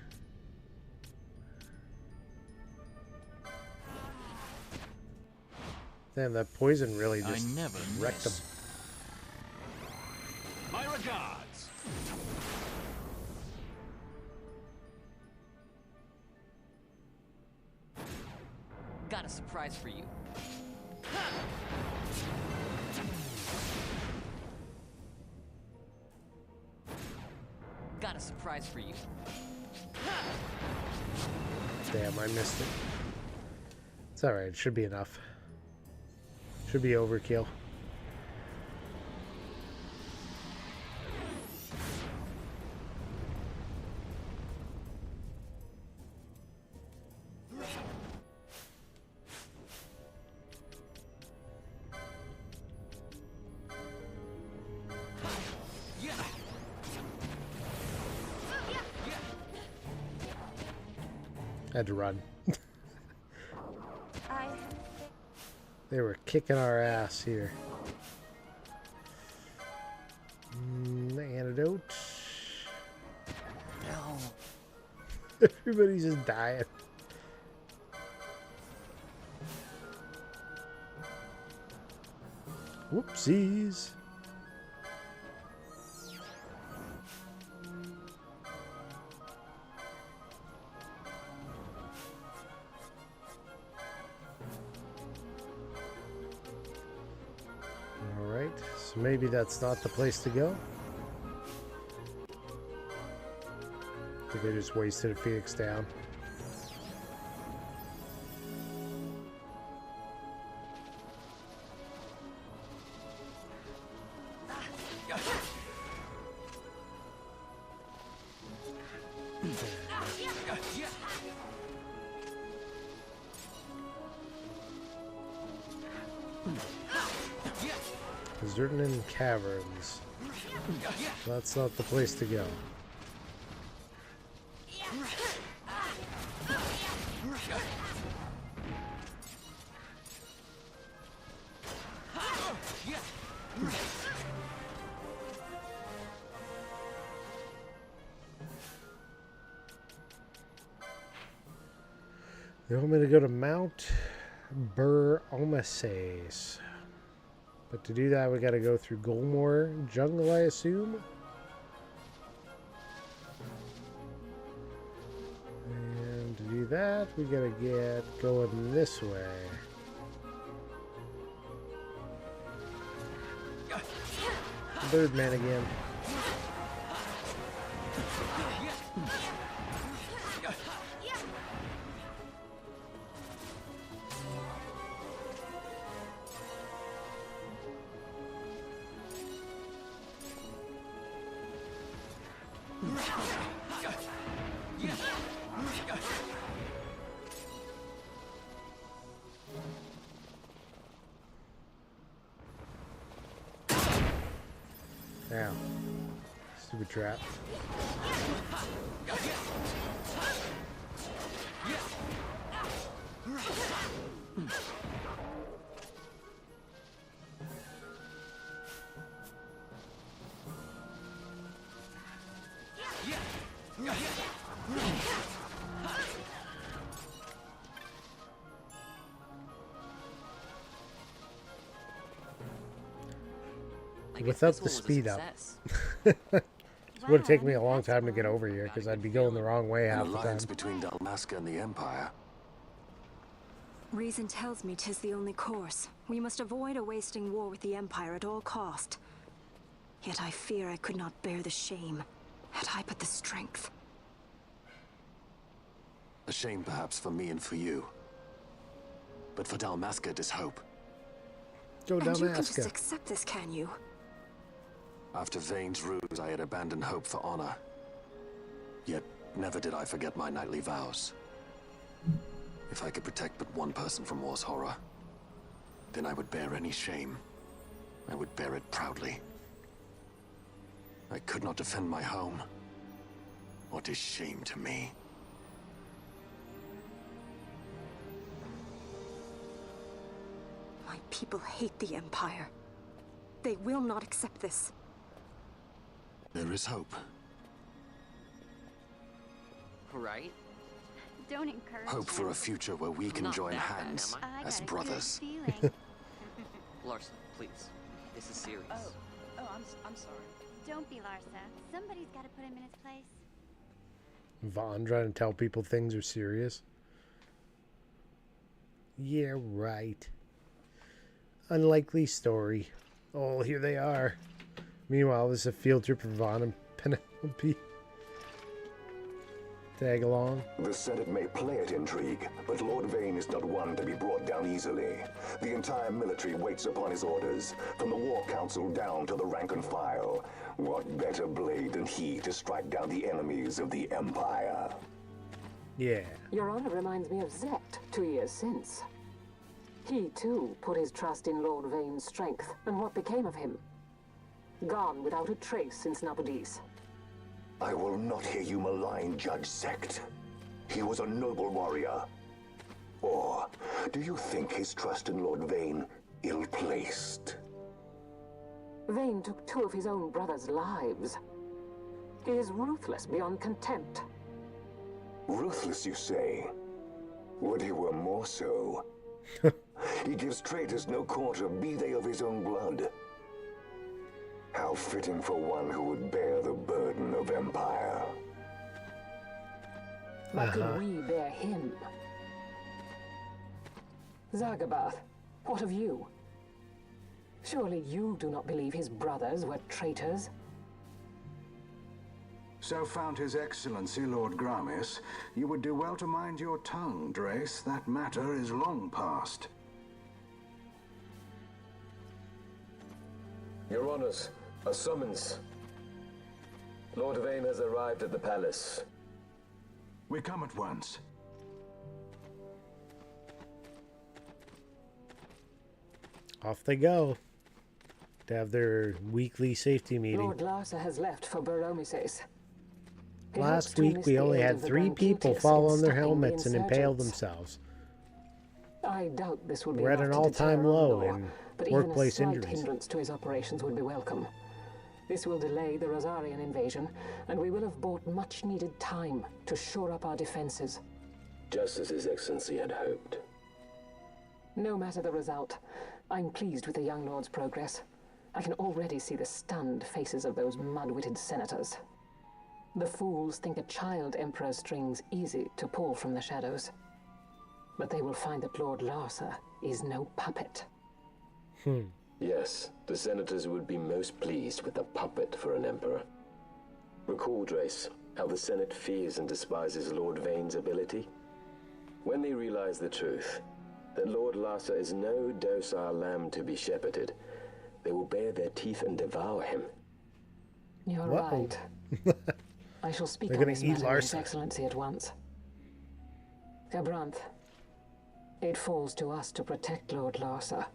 Damn, that poison really just wrecked them. My regards. Got a surprise for you. Got a surprise for you. Damn, I missed it. It's alright, it should be enough. Should be overkill. Had to run. They were kicking our ass here. Antidote. No. Everybody's just dying. Whoopsies. Alright, so maybe that's not the place to go. I think I just wasted a Phoenix down. Desertin Caverns. That's not the place to go. They want me to go to Mount Bur-Omases. But to do that, we gotta go through Golmore Jungle, I assume. And to do that, we gotta get going this way. Birdman again. Now, stupid trap. Without the speed up. It would take me a long time to get over here because I'd be going the wrong way half An the time. alliance between Dalmasca and the Empire. Reason tells me 'tis the only course. We must avoid a wasting war with the Empire at all cost. Yet I fear I could not bear the shame, had I but the strength. A shame perhaps for me and for you. But for Dalmasca, 'tis hope. Go And you can Dalmasca. just accept this, can you? After Vane's ruse, I had abandoned hope for honor. Yet never did I forget my knightly vows. If I could protect but one person from war's horror, then I would bear any shame. I would bear it proudly. I could not defend my home. What is shame to me? My people hate the Empire. They will not accept this. There is hope. Right? Don't encourage Hope for a him. future where we can Not join that bad, hands am I as got a brothers. good feeling. Larson, please. This is serious. I'm sorry. Don't be Larsa. Somebody's got to put him in his place. Vaughn trying to tell people things are serious. Yeah, right. Unlikely story. Oh, here they are. Meanwhile, this is a field trip for Vaughn and Penelope. Tag along. The Senate may play at intrigue, but Lord Vane is not one to be brought down easily. The entire military waits upon his orders, from the War Council down to the rank and file. What better blade than he to strike down the enemies of the Empire? Yeah. Your Honor reminds me of Zect 2 years since. He, too, put his trust in Lord Vane's strength, and what became of him? Gone without a trace since Nabudis. I will not hear you malign Judge Zect. He was a noble warrior. Or do you think his trust in Lord Vane ill-placed? Vane took 2 of his own brothers' lives. He is ruthless beyond contempt. Ruthless, you say? Would he were more so? He gives traitors no quarter, be they of his own blood. How fitting for one who would bear the burden of empire. But could we bear him? Zagabath, what of you? Surely you do not believe his brothers were traitors? So found His Excellency Lord Gramis, you would do well to mind your tongue, Drace. That matter is long past. Your Honors, a summons. Lord Vane has arrived at the palace. We come at once. Off they go to have their weekly safety meeting. Lord Larsa has left for Baromises. Last week we only had 3 people fall on their helmets and impale themselves. I doubt this will be We're at an all-time low in workplace even a injuries. slight hindrance to his operations would be welcome. This will delay the Rosarian invasion, and we will have bought much-needed time to shore up our defenses. Just as His Excellency had hoped. No matter the result, I'm pleased with the young lord's progress. I can already see the stunned faces of those mud-witted senators. The fools think a child emperor's strings easy to pull from the shadows. But they will find that Lord Larsa is no puppet. Yes, the senators would be most pleased with a puppet for an emperor. Recall, Drace, how the Senate fears and despises Lord Vane's ability. When they realize the truth, that Lord Larsa is no docile lamb to be shepherded, they will bare their teeth and devour him. You're right. I shall speak on this matter with His Excellency at once. Gabranth, it falls to us to protect Lord Larsa.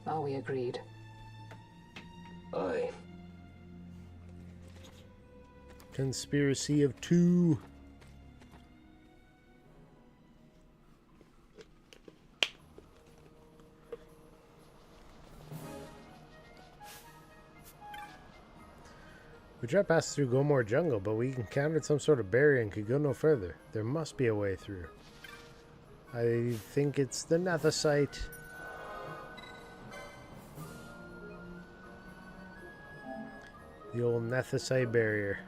Are we agreed? Aye. Conspiracy of 2. We tried passing through Gomor Jungle, but we encountered some sort of barrier and could go no further. There must be a way through. I think it's the Nethicite. The old Nethicite barrier.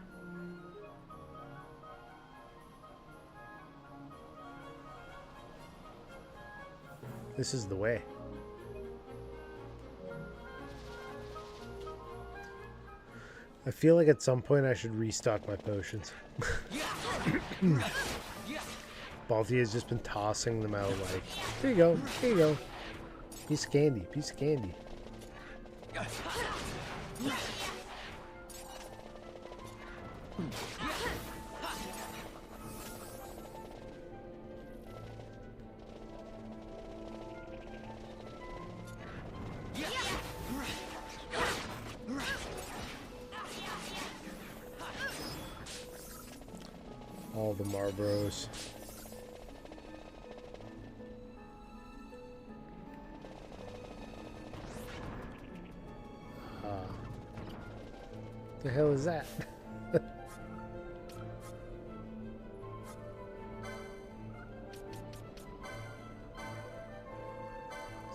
This is the way. I feel like at some point I should restock my potions. Balti has just been tossing them out like, here you go, here you go. Piece of candy, piece of candy. All the Marlboros. The hell is that?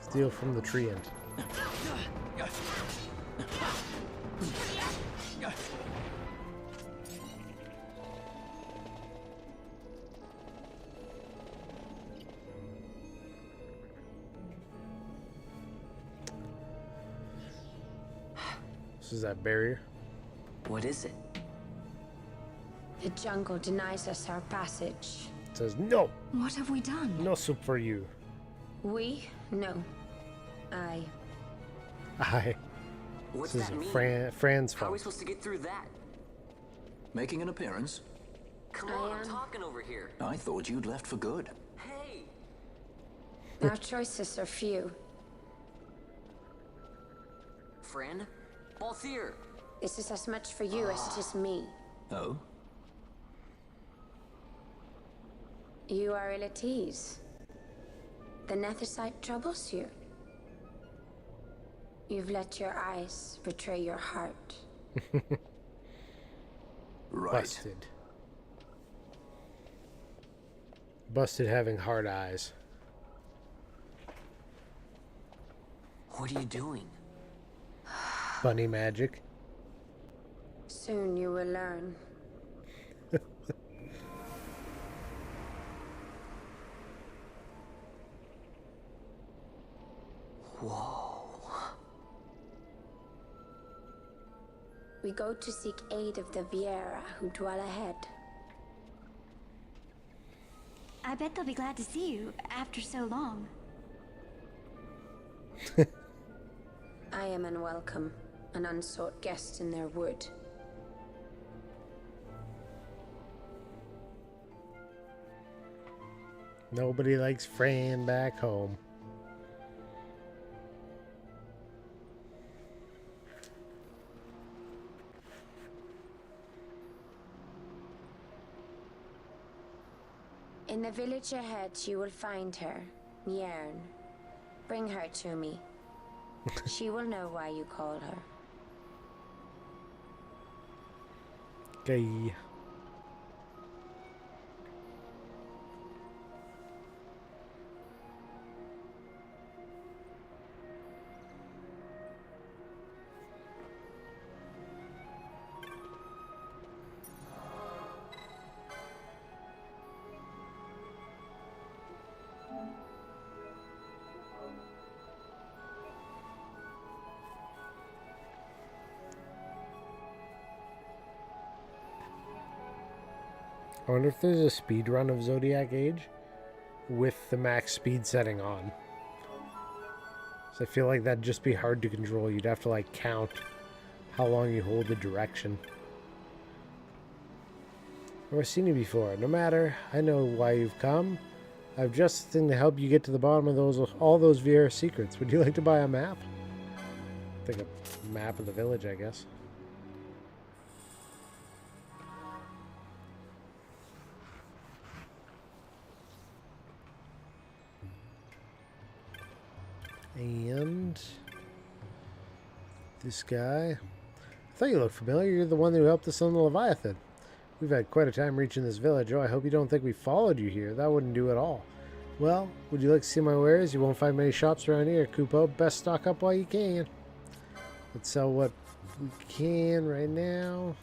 Steal from the tree end. This is that barrier. What is it? The jungle denies us our passage. It says no. What have we done? No soup for you. We? No. I. What's This is that mean? Fran's How are we fault. supposed to get through that? Making an appearance? Come on, I'm talking over here. I thought you'd left for good. Hey! Our choices are few. Fran? Balthier! This is as much for you as it is me. Oh? You are ill at ease. The Nethicite troubles you. You've let your eyes betray your heart. Right. Busted. Busted having hard eyes. What are you doing? Bunny magic. Soon you will learn. Whoa. We go to seek aid of the Viera who dwell ahead. I bet they'll be glad to see you after so long. I am unwelcome, an unsought guest in their wood. Nobody likes Fran back home. In the village ahead, you will find her, Nyearn. Bring her to me. She will know why you call her. Okay. I wonder if there's a speed run of Zodiac Age with the max speed setting on. So I feel like that'd just be hard to control. You'd have to like count how long you hold the direction. I've seen you before. No matter, I know why you've come. I've just the thing to help you get to the bottom of all those Viera secrets. Would you like to buy a map? I think a map of the village, I guess. And this guy. I thought you looked familiar. You're the one who helped us on the Leviathan. We've had quite a time reaching this village. Oh, I hope you don't think we followed you here. That wouldn't do at all. Well, would you like to see my wares? You won't find many shops around here, Kupo. Best stock up while you can. Let's sell what we can right now.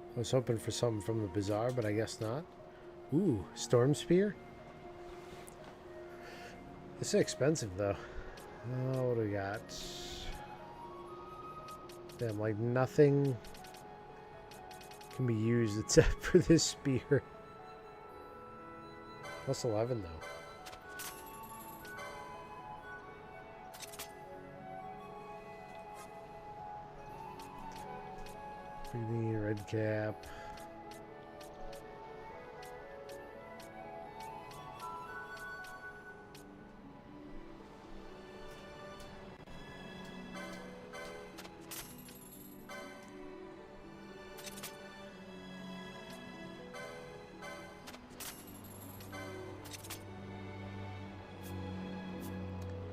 I was hoping for something from the bazaar, but I guess not. Ooh, storm spear? This is expensive, though. Oh, what do we got? Damn, like nothing can be used except for this spear. Plus 11, though. Red cap.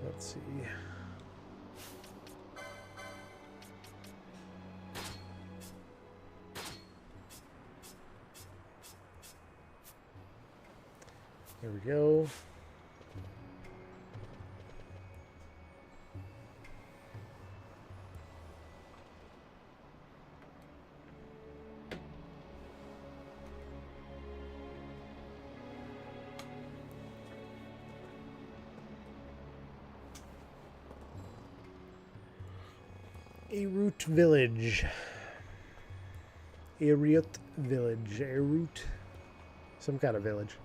Let's see. There we go. Erut Village. Erut Village. Erut. Some kind of village.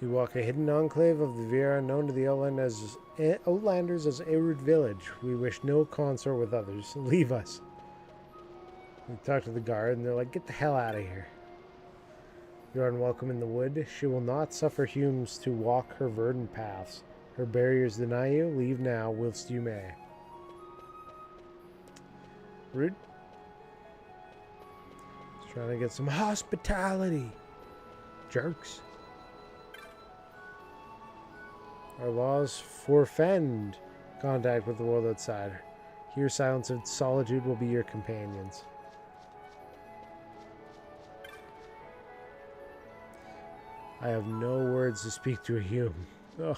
You walk a hidden enclave of the Viera known to the Outlanders as Arid Village. We wish no consort with others. Leave us. We talk to the guard and they're like, get the hell out of here. You're unwelcome in the wood. She will not suffer humans to walk her verdant paths. Her barriers deny you. Leave now, whilst you may. Rude. Just trying to get some hospitality. Jerks. Our laws forfend contact with the world outside. Here, silence and solitude will be your companions. I have no words to speak to a human. Ugh.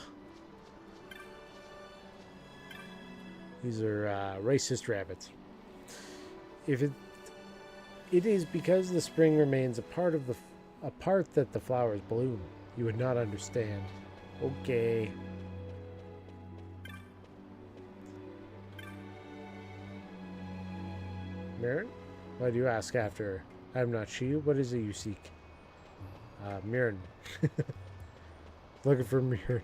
These are racist rabbits. If it is because the spring remains a part that the flowers bloom, you would not understand. Okay. Mirren? Why do you ask after her? I am not she. What is it you seek? Mirren. Looking for Mirren.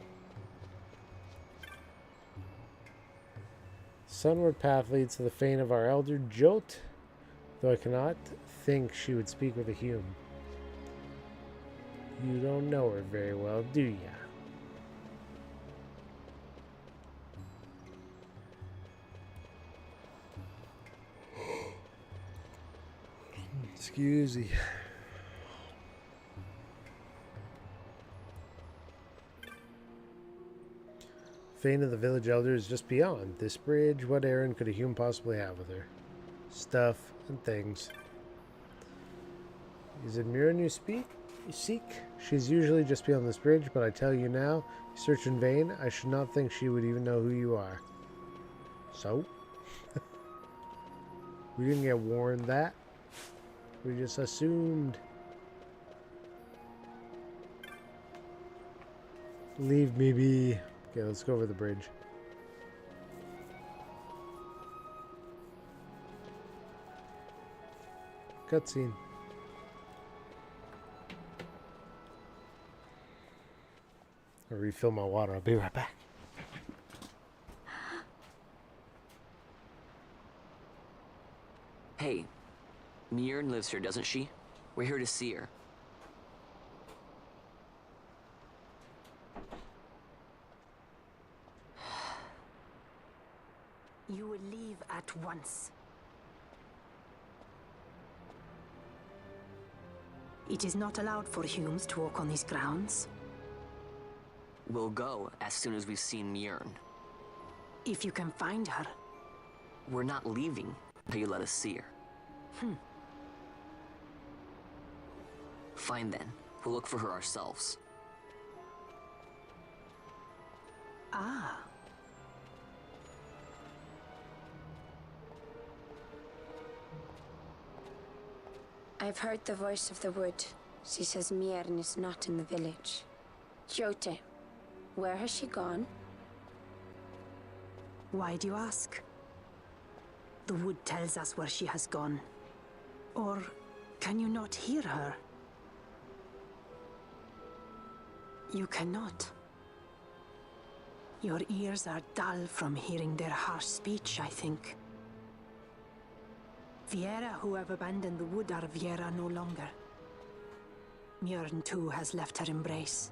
Sunward path leads to the fane of our elder Jot, though I cannot think she would speak with a human. You don't know her very well, do ya? Excuse me. Fane of the village elder is just beyond this bridge. What errand could a human possibly have with her? Stuff and things. Is it Mirren you seek? She's usually just beyond this bridge, but I tell you now, you search in vain. I should not think she would even know who you are. So? We didn't get warned that. We just assumed. Leave me be. Okay, let's go over the bridge. Cutscene. I'll refill my water. I'll be right back. Hey, Mirren lives here, doesn't she? We're here to see her. You will leave at once. It is not allowed for humans to walk on these grounds. We'll go as soon as we've seen Mirren. If you can find her. We're not leaving until you let us see her. Fine then. We'll look for her ourselves. Ah. I've heard the voice of the wood. She says Mirren is not in the village. Jote, where has she gone? Why do you ask? The wood tells us where she has gone. Or can you not hear her? You cannot. Your ears are dull from hearing their harsh speech, I think. Viera who have abandoned the wood are Viera no longer. Mirren too has left her embrace.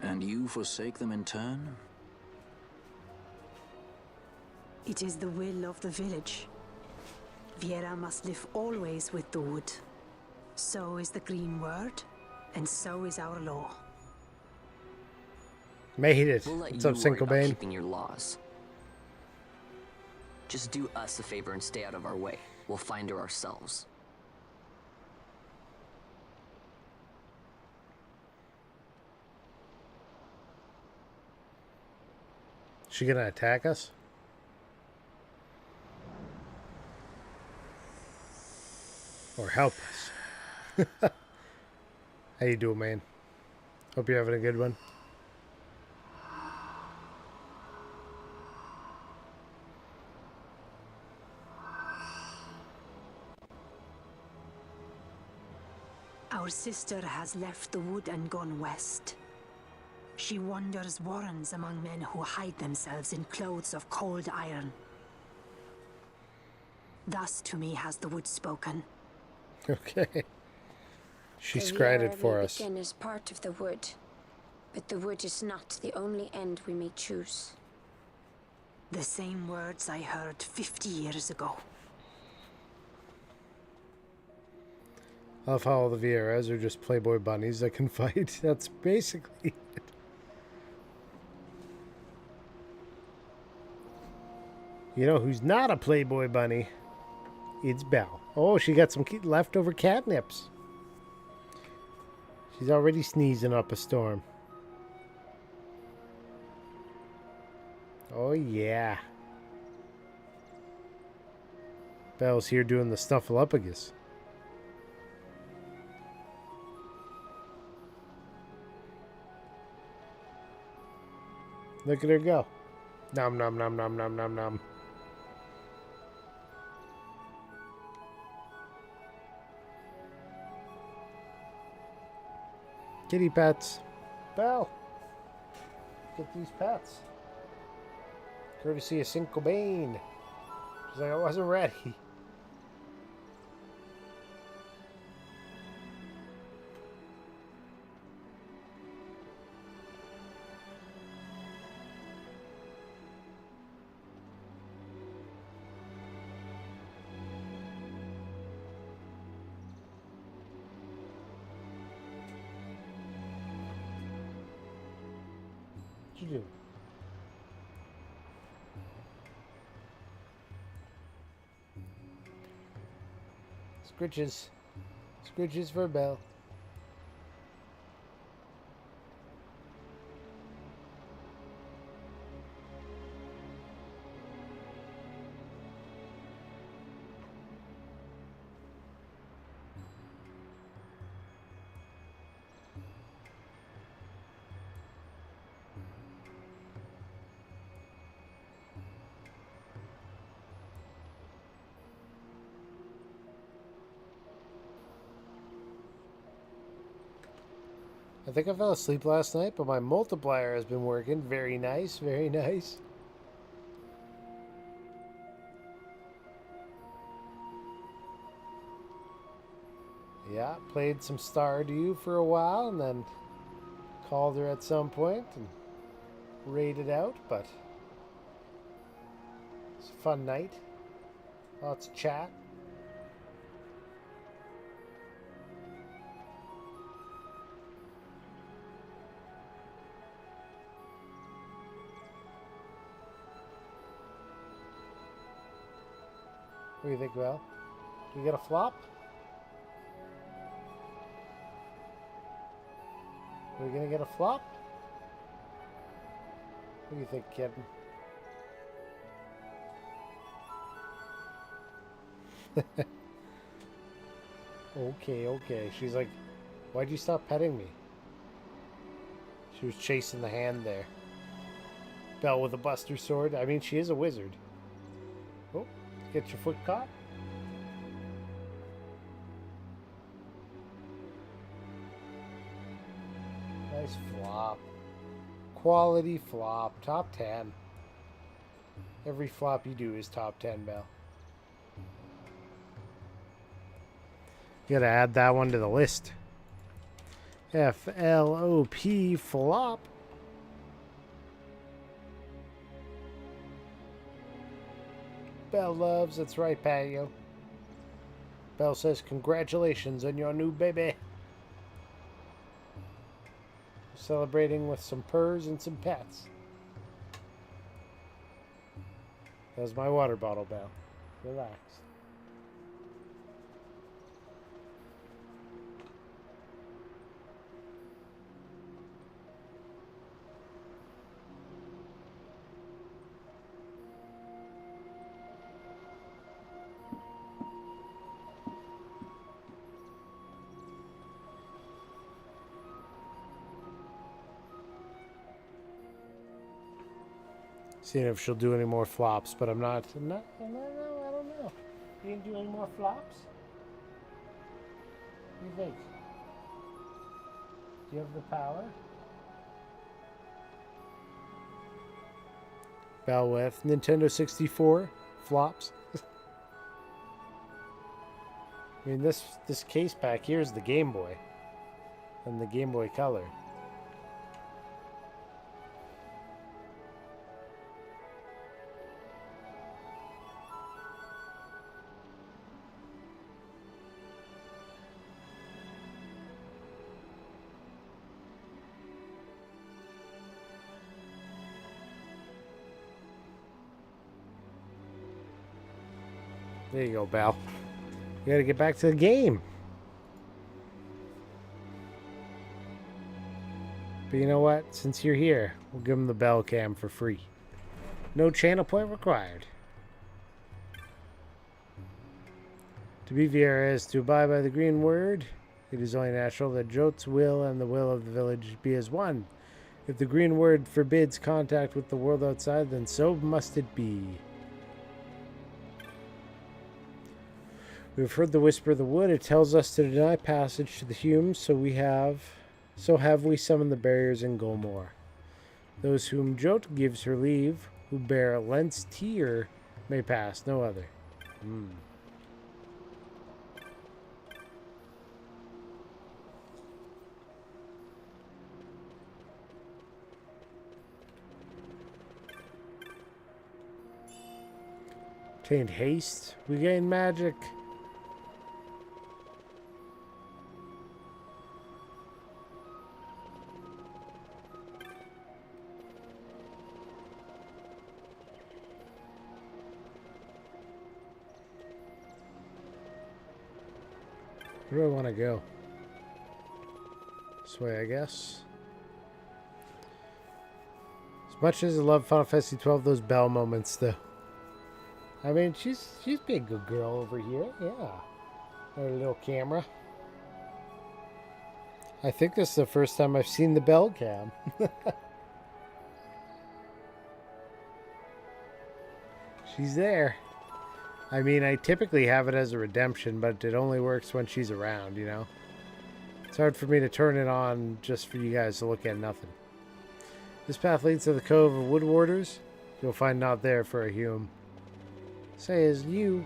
And you forsake them in turn? It is the will of the village. Viera must live always with the wood. So is the green word, and so is our law. Made it. We'll let What's you up, worry Cinco about Bane? keeping your laws. Just do us a favor and stay out of our way. We'll find her ourselves. She gonna attack us? Or help us? How you doing, man? Hope you're having a good one. Our sister has left the wood and gone west. She wanders warrens among men who hide themselves in clothes of cold iron. Thus to me has the wood spoken. Okay. She The scried Viera it for may us. begin as part of the wood, but the wood is not the only end we may choose. The same words I heard 50 years ago. I love how all the Vieras are just Playboy bunnies that can fight. That's basically it. You know who's not a Playboy bunny? It's Belle. Oh, she got some leftover catnips. She's already sneezing up a storm. Oh, yeah. Belle's here doing the snuffleupagus. Look at her go. Nom nom nom nom nom nom nom. Kitty pets. Belle. Get these pets. Courtesy of Cinco Bane. She's like, I wasn't ready. What'd you do? Scritches. Scritches for Belle. I think I fell asleep last night, but my multiplier has been working. Very nice, very nice. Yeah, played some Stardew for a while and then called her at some point and raided out, but it's a fun night. Lots of chat. What do you think, Val? Do you get a flop? Are we gonna get a flop? What do you think, kid? Okay. She's like, why'd you stop petting me? She was chasing the hand there. Belle with a buster sword. I mean, she is a wizard. Oh. Get your foot caught. Nice flop. Quality flop. Top 10. Every flop you do is top 10, Belle. You gotta add that one to the list. FLOP flop. Belle loves, that's right, Patio. Belle says, congratulations on your new baby. Celebrating with some purrs and some pets. There's my water bottle, Belle. Relax. Seeing if she'll do any more flops, but I don't know. You didn't do any more flops? What do you think? you have the power? Bell with Nintendo 64 flops. I mean, this case pack here is the Game Boy and the Game Boy Color. There you go, Belle. You gotta get back to the game. But you know what? Since you're here, we'll give him the Bell Cam for free. No channel point required. To be Vieira is to abide by the green word. It is only natural that Jot's will and the will of the village be as one. If the green word forbids contact with the world outside, then so must it be. We have heard the whisper of the wood. It tells us to deny passage to the Humes, so have we summoned the barriers in Golmore. Those whom Jot gives her leave, who bear Lent's tear, may pass, no other. Obtained haste. We gain magic. Where do I want to go? This way, I guess. As much as I love Final Fantasy XII, those Belle moments, though. I mean, she's being a good girl over here. Yeah. Her little camera. I think this is the first time I've seen the Bell Cam. She's there. I mean, I typically have it as a redemption, but it only works when she's around, you know? It's hard for me to turn it on just for you guys to look at nothing. This path leads to the Cove of Wood Warders. You'll find not there for a Hume. Say as you.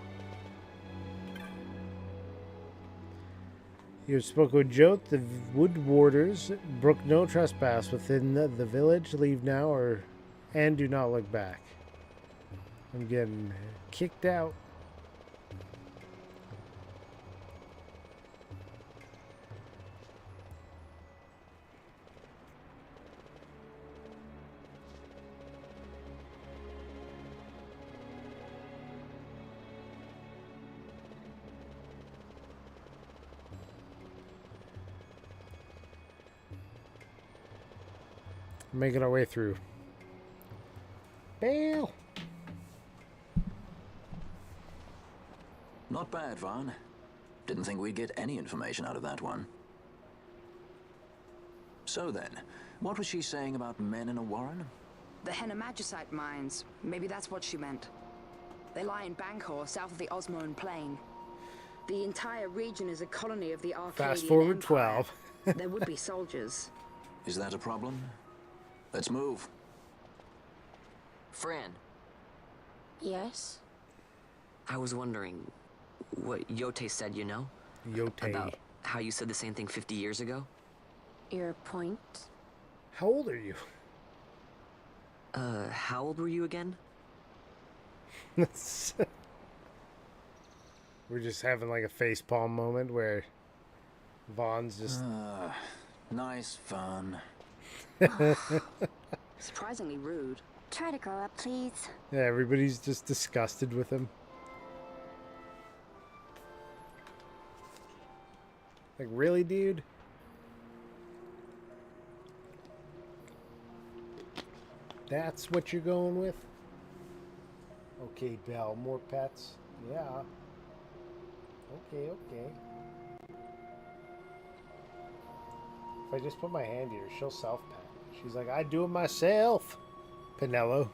You have spoken with Jot. The Wood Warders brook no trespass within the village. Leave now and do not look back. I'm getting kicked out. Making our way through. Bale! Not bad, Vaughn. Didn't think we'd get any information out of that one. So then, what was she saying about men in a warren? The Henna-Magicite mines. Maybe that's what she meant. They lie in Bangkor, south of the Osmoan Plain. The entire region is a colony of the Arcadian Fast forward Empire. 12. There would be soldiers. Is that a problem? Let's move. Fran, Yes? I was wondering what Yote said, you know? Yote. About how you said the same thing 50 years ago? Your point? How old are you? How old were you again? We're just having like a facepalm moment where Vaughn's just... Nice fun. Surprisingly rude. Try to grow up, please. Yeah, everybody's just disgusted with him. Like, really, dude? That's what you're going with? Okay, Belle, more pets. Yeah. Okay. If I just put my hand here, she'll self-pet. She's like, I do it myself, Pinello.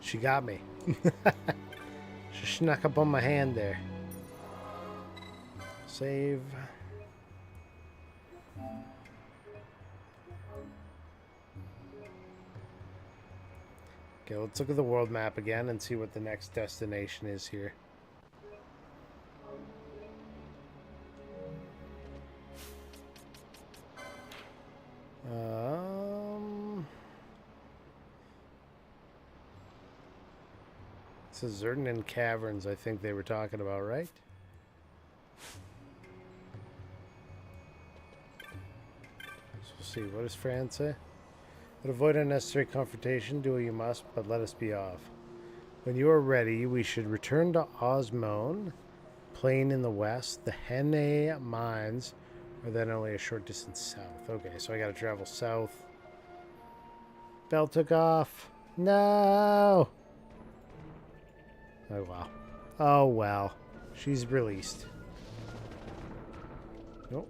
She got me. She snuck up on my hand there. Save. Okay, let's look at the world map again and see what the next destination is here. It's the Zerdanan Caverns, I think they were talking about, right? So we'll see. What does Fran say? But avoid unnecessary confrontation, do what you must, but let us be off. When you are ready, we should return to Osmone, plain in the west. The Henne mines are then only a short distance south. Okay, so I gotta travel south. Bell took off. No! Oh, wow. Oh, well. She's released. Nope.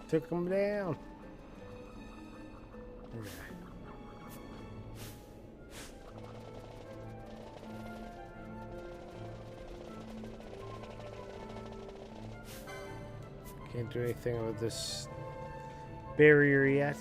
Took him down. Okay. Can't do anything with this barrier yet.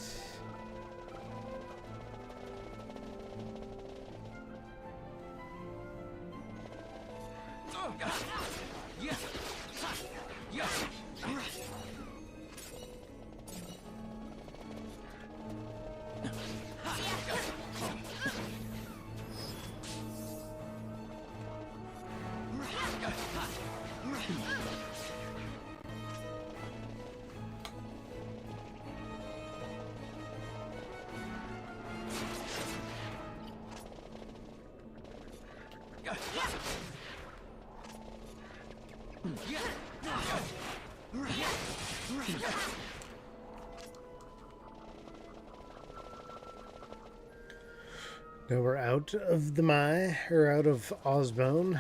Now we're out of the mine, or out of Osbone.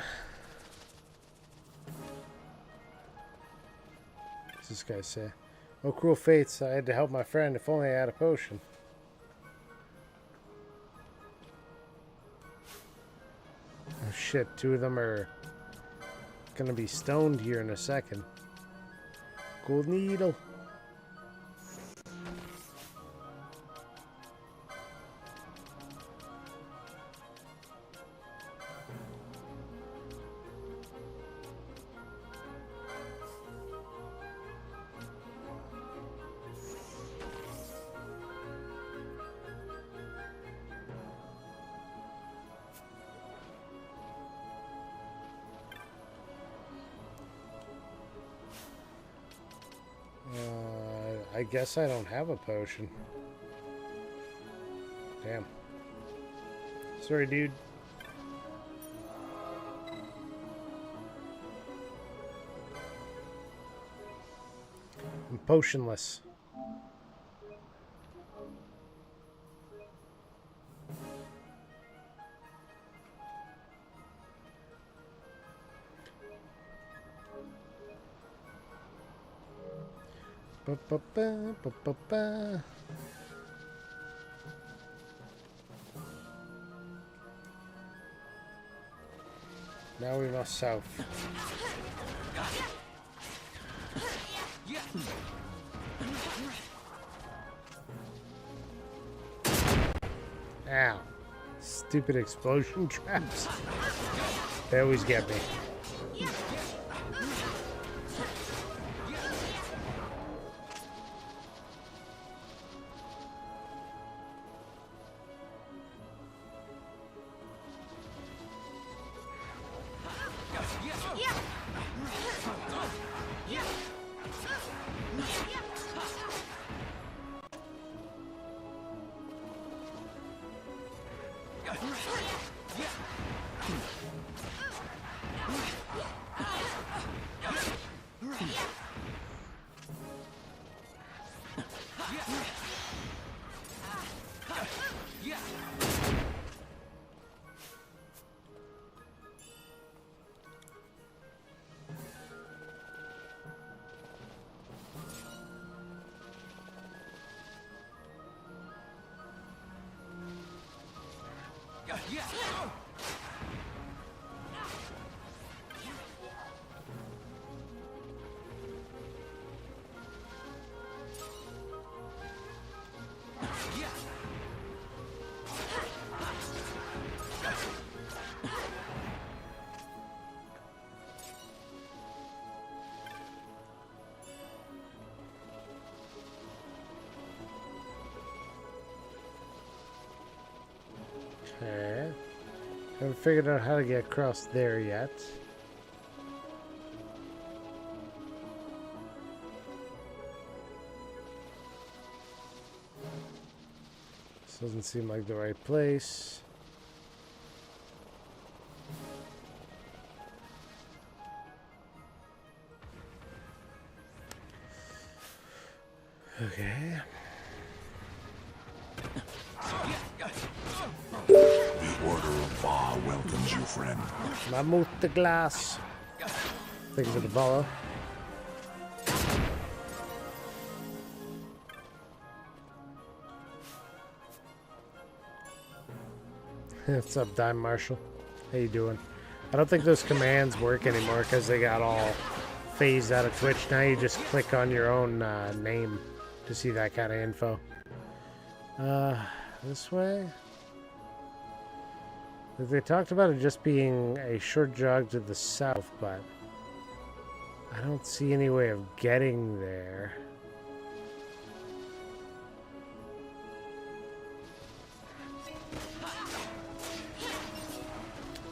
What's this guy say? Oh, cruel fates, I had to help my friend. If only I had a potion. Oh shit, two of them are gonna be stoned here in a second. Gold needle. I guess I don't have a potion. Damn. Sorry, dude. I'm potionless. Ba-ba-ba. Now we must south. Ow. Stupid explosion traps. They always get me. Okay. Haven't figured out how to get across there yet. This doesn't seem like the right place. Okay. The Order of Ba welcomes you, friend. Mammoth the glass. Thank you for the follow. What's up, Dime Marshall? How you doing? I don't think those commands work anymore because they got all phased out of Twitch. Now you just click on your own name to see that kind of info. This way? They talked about it just being a short jog to the south, but I don't see any way of getting there.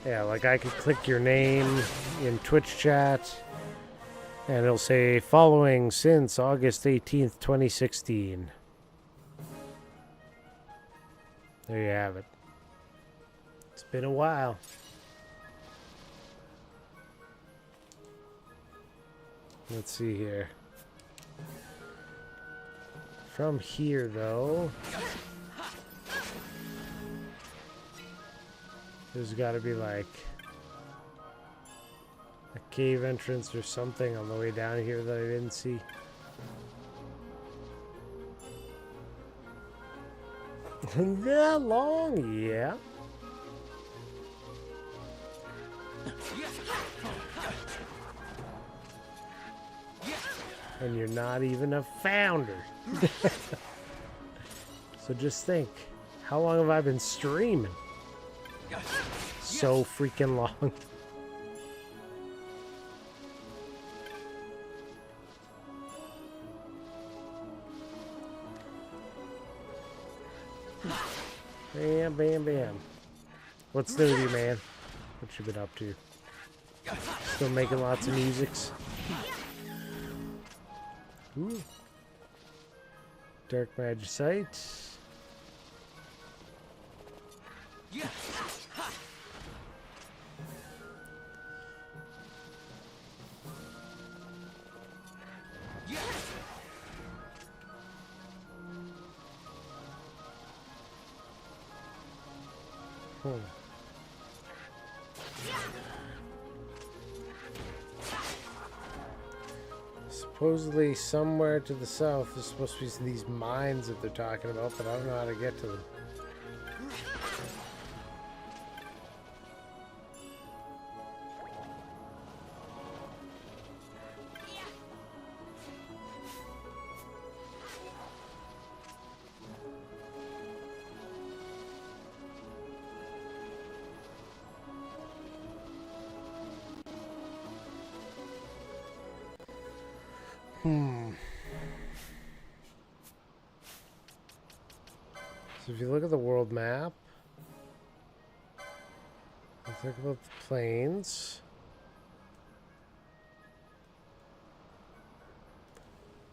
Yeah, like I could click your name in Twitch chat and it'll say following since August 18th, 2016. There you have it. It's been a while. Let's see here. From here, though, there's got to be like a cave entrance or something on the way down here that I didn't see. That long? Yeah. And you're not even a founder. So just think, how long have I been streaming? So freaking long. Bam, bam, bam. What's new with you, man? What you been up to? Still making lots of musics? Ooh. Dark Magicite. Supposedly somewhere to the south there's supposed to be these mines that they're talking about, but I don't know how to get to them. So if you look at the world map, think about the plains.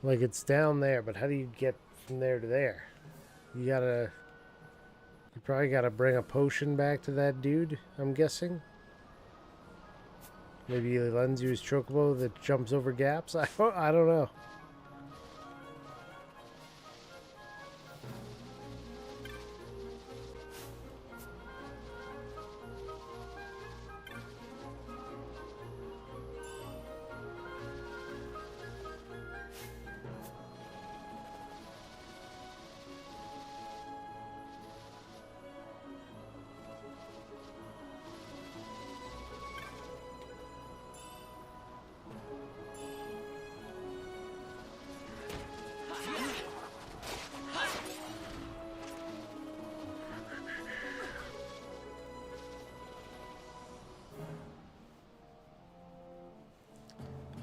Like it's down there, but how do you get from there to there? You probably gotta bring a potion back to that dude, I'm guessing. Maybe he lends you his chocobo that jumps over gaps. I don't know.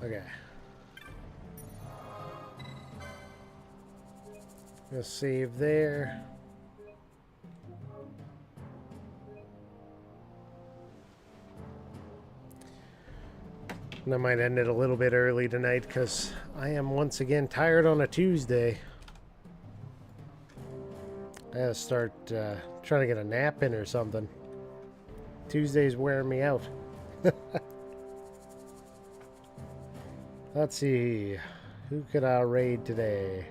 Okay. Gonna save there. And I might end it a little bit early tonight because I am once again tired on a Tuesday. I gotta start trying to get a nap in or something. Tuesday's wearing me out. Let's see. Who could I raid today?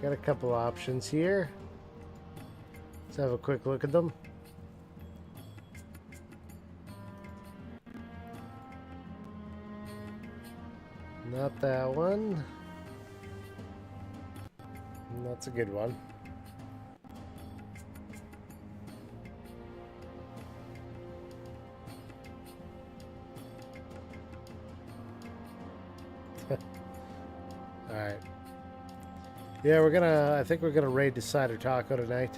Got a couple options here. Let's have a quick look at them. Not that one. That's a good one. Alright. Yeah, I think we're gonna raid Decider Taco tonight.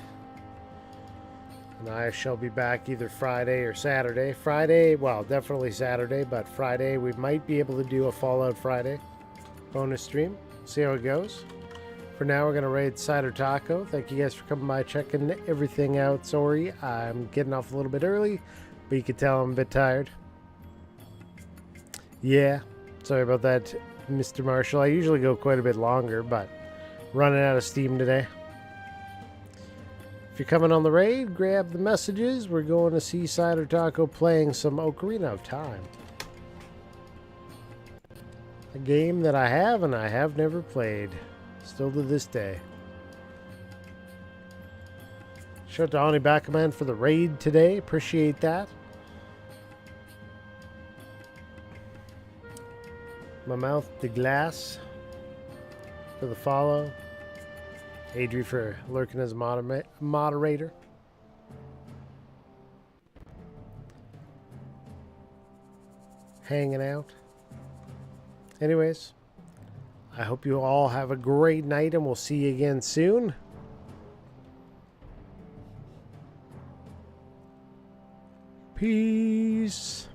And I shall be back either Friday or Saturday. Friday, well, definitely Saturday, but Friday we might be able to do a Fallout Friday bonus stream. See how it goes. For now, we're going to raid Cider Taco. Thank you guys for coming by, checking everything out. Sorry, I'm getting off a little bit early, but you can tell I'm a bit tired. Yeah, sorry about that, Mr. Marshall. I usually go quite a bit longer, but running out of steam today. If you're coming on the raid, grab the messages. We're going to see Cider Taco playing some Ocarina of Time. A game that I have and I have never played. Still to this day. Shout out to Ani Backerman for the raid today. Appreciate that. My mouth to glass for the follow. Adri for lurking as a moderator. Hanging out. Anyways. I hope you all have a great night and we'll see you again soon. Peace.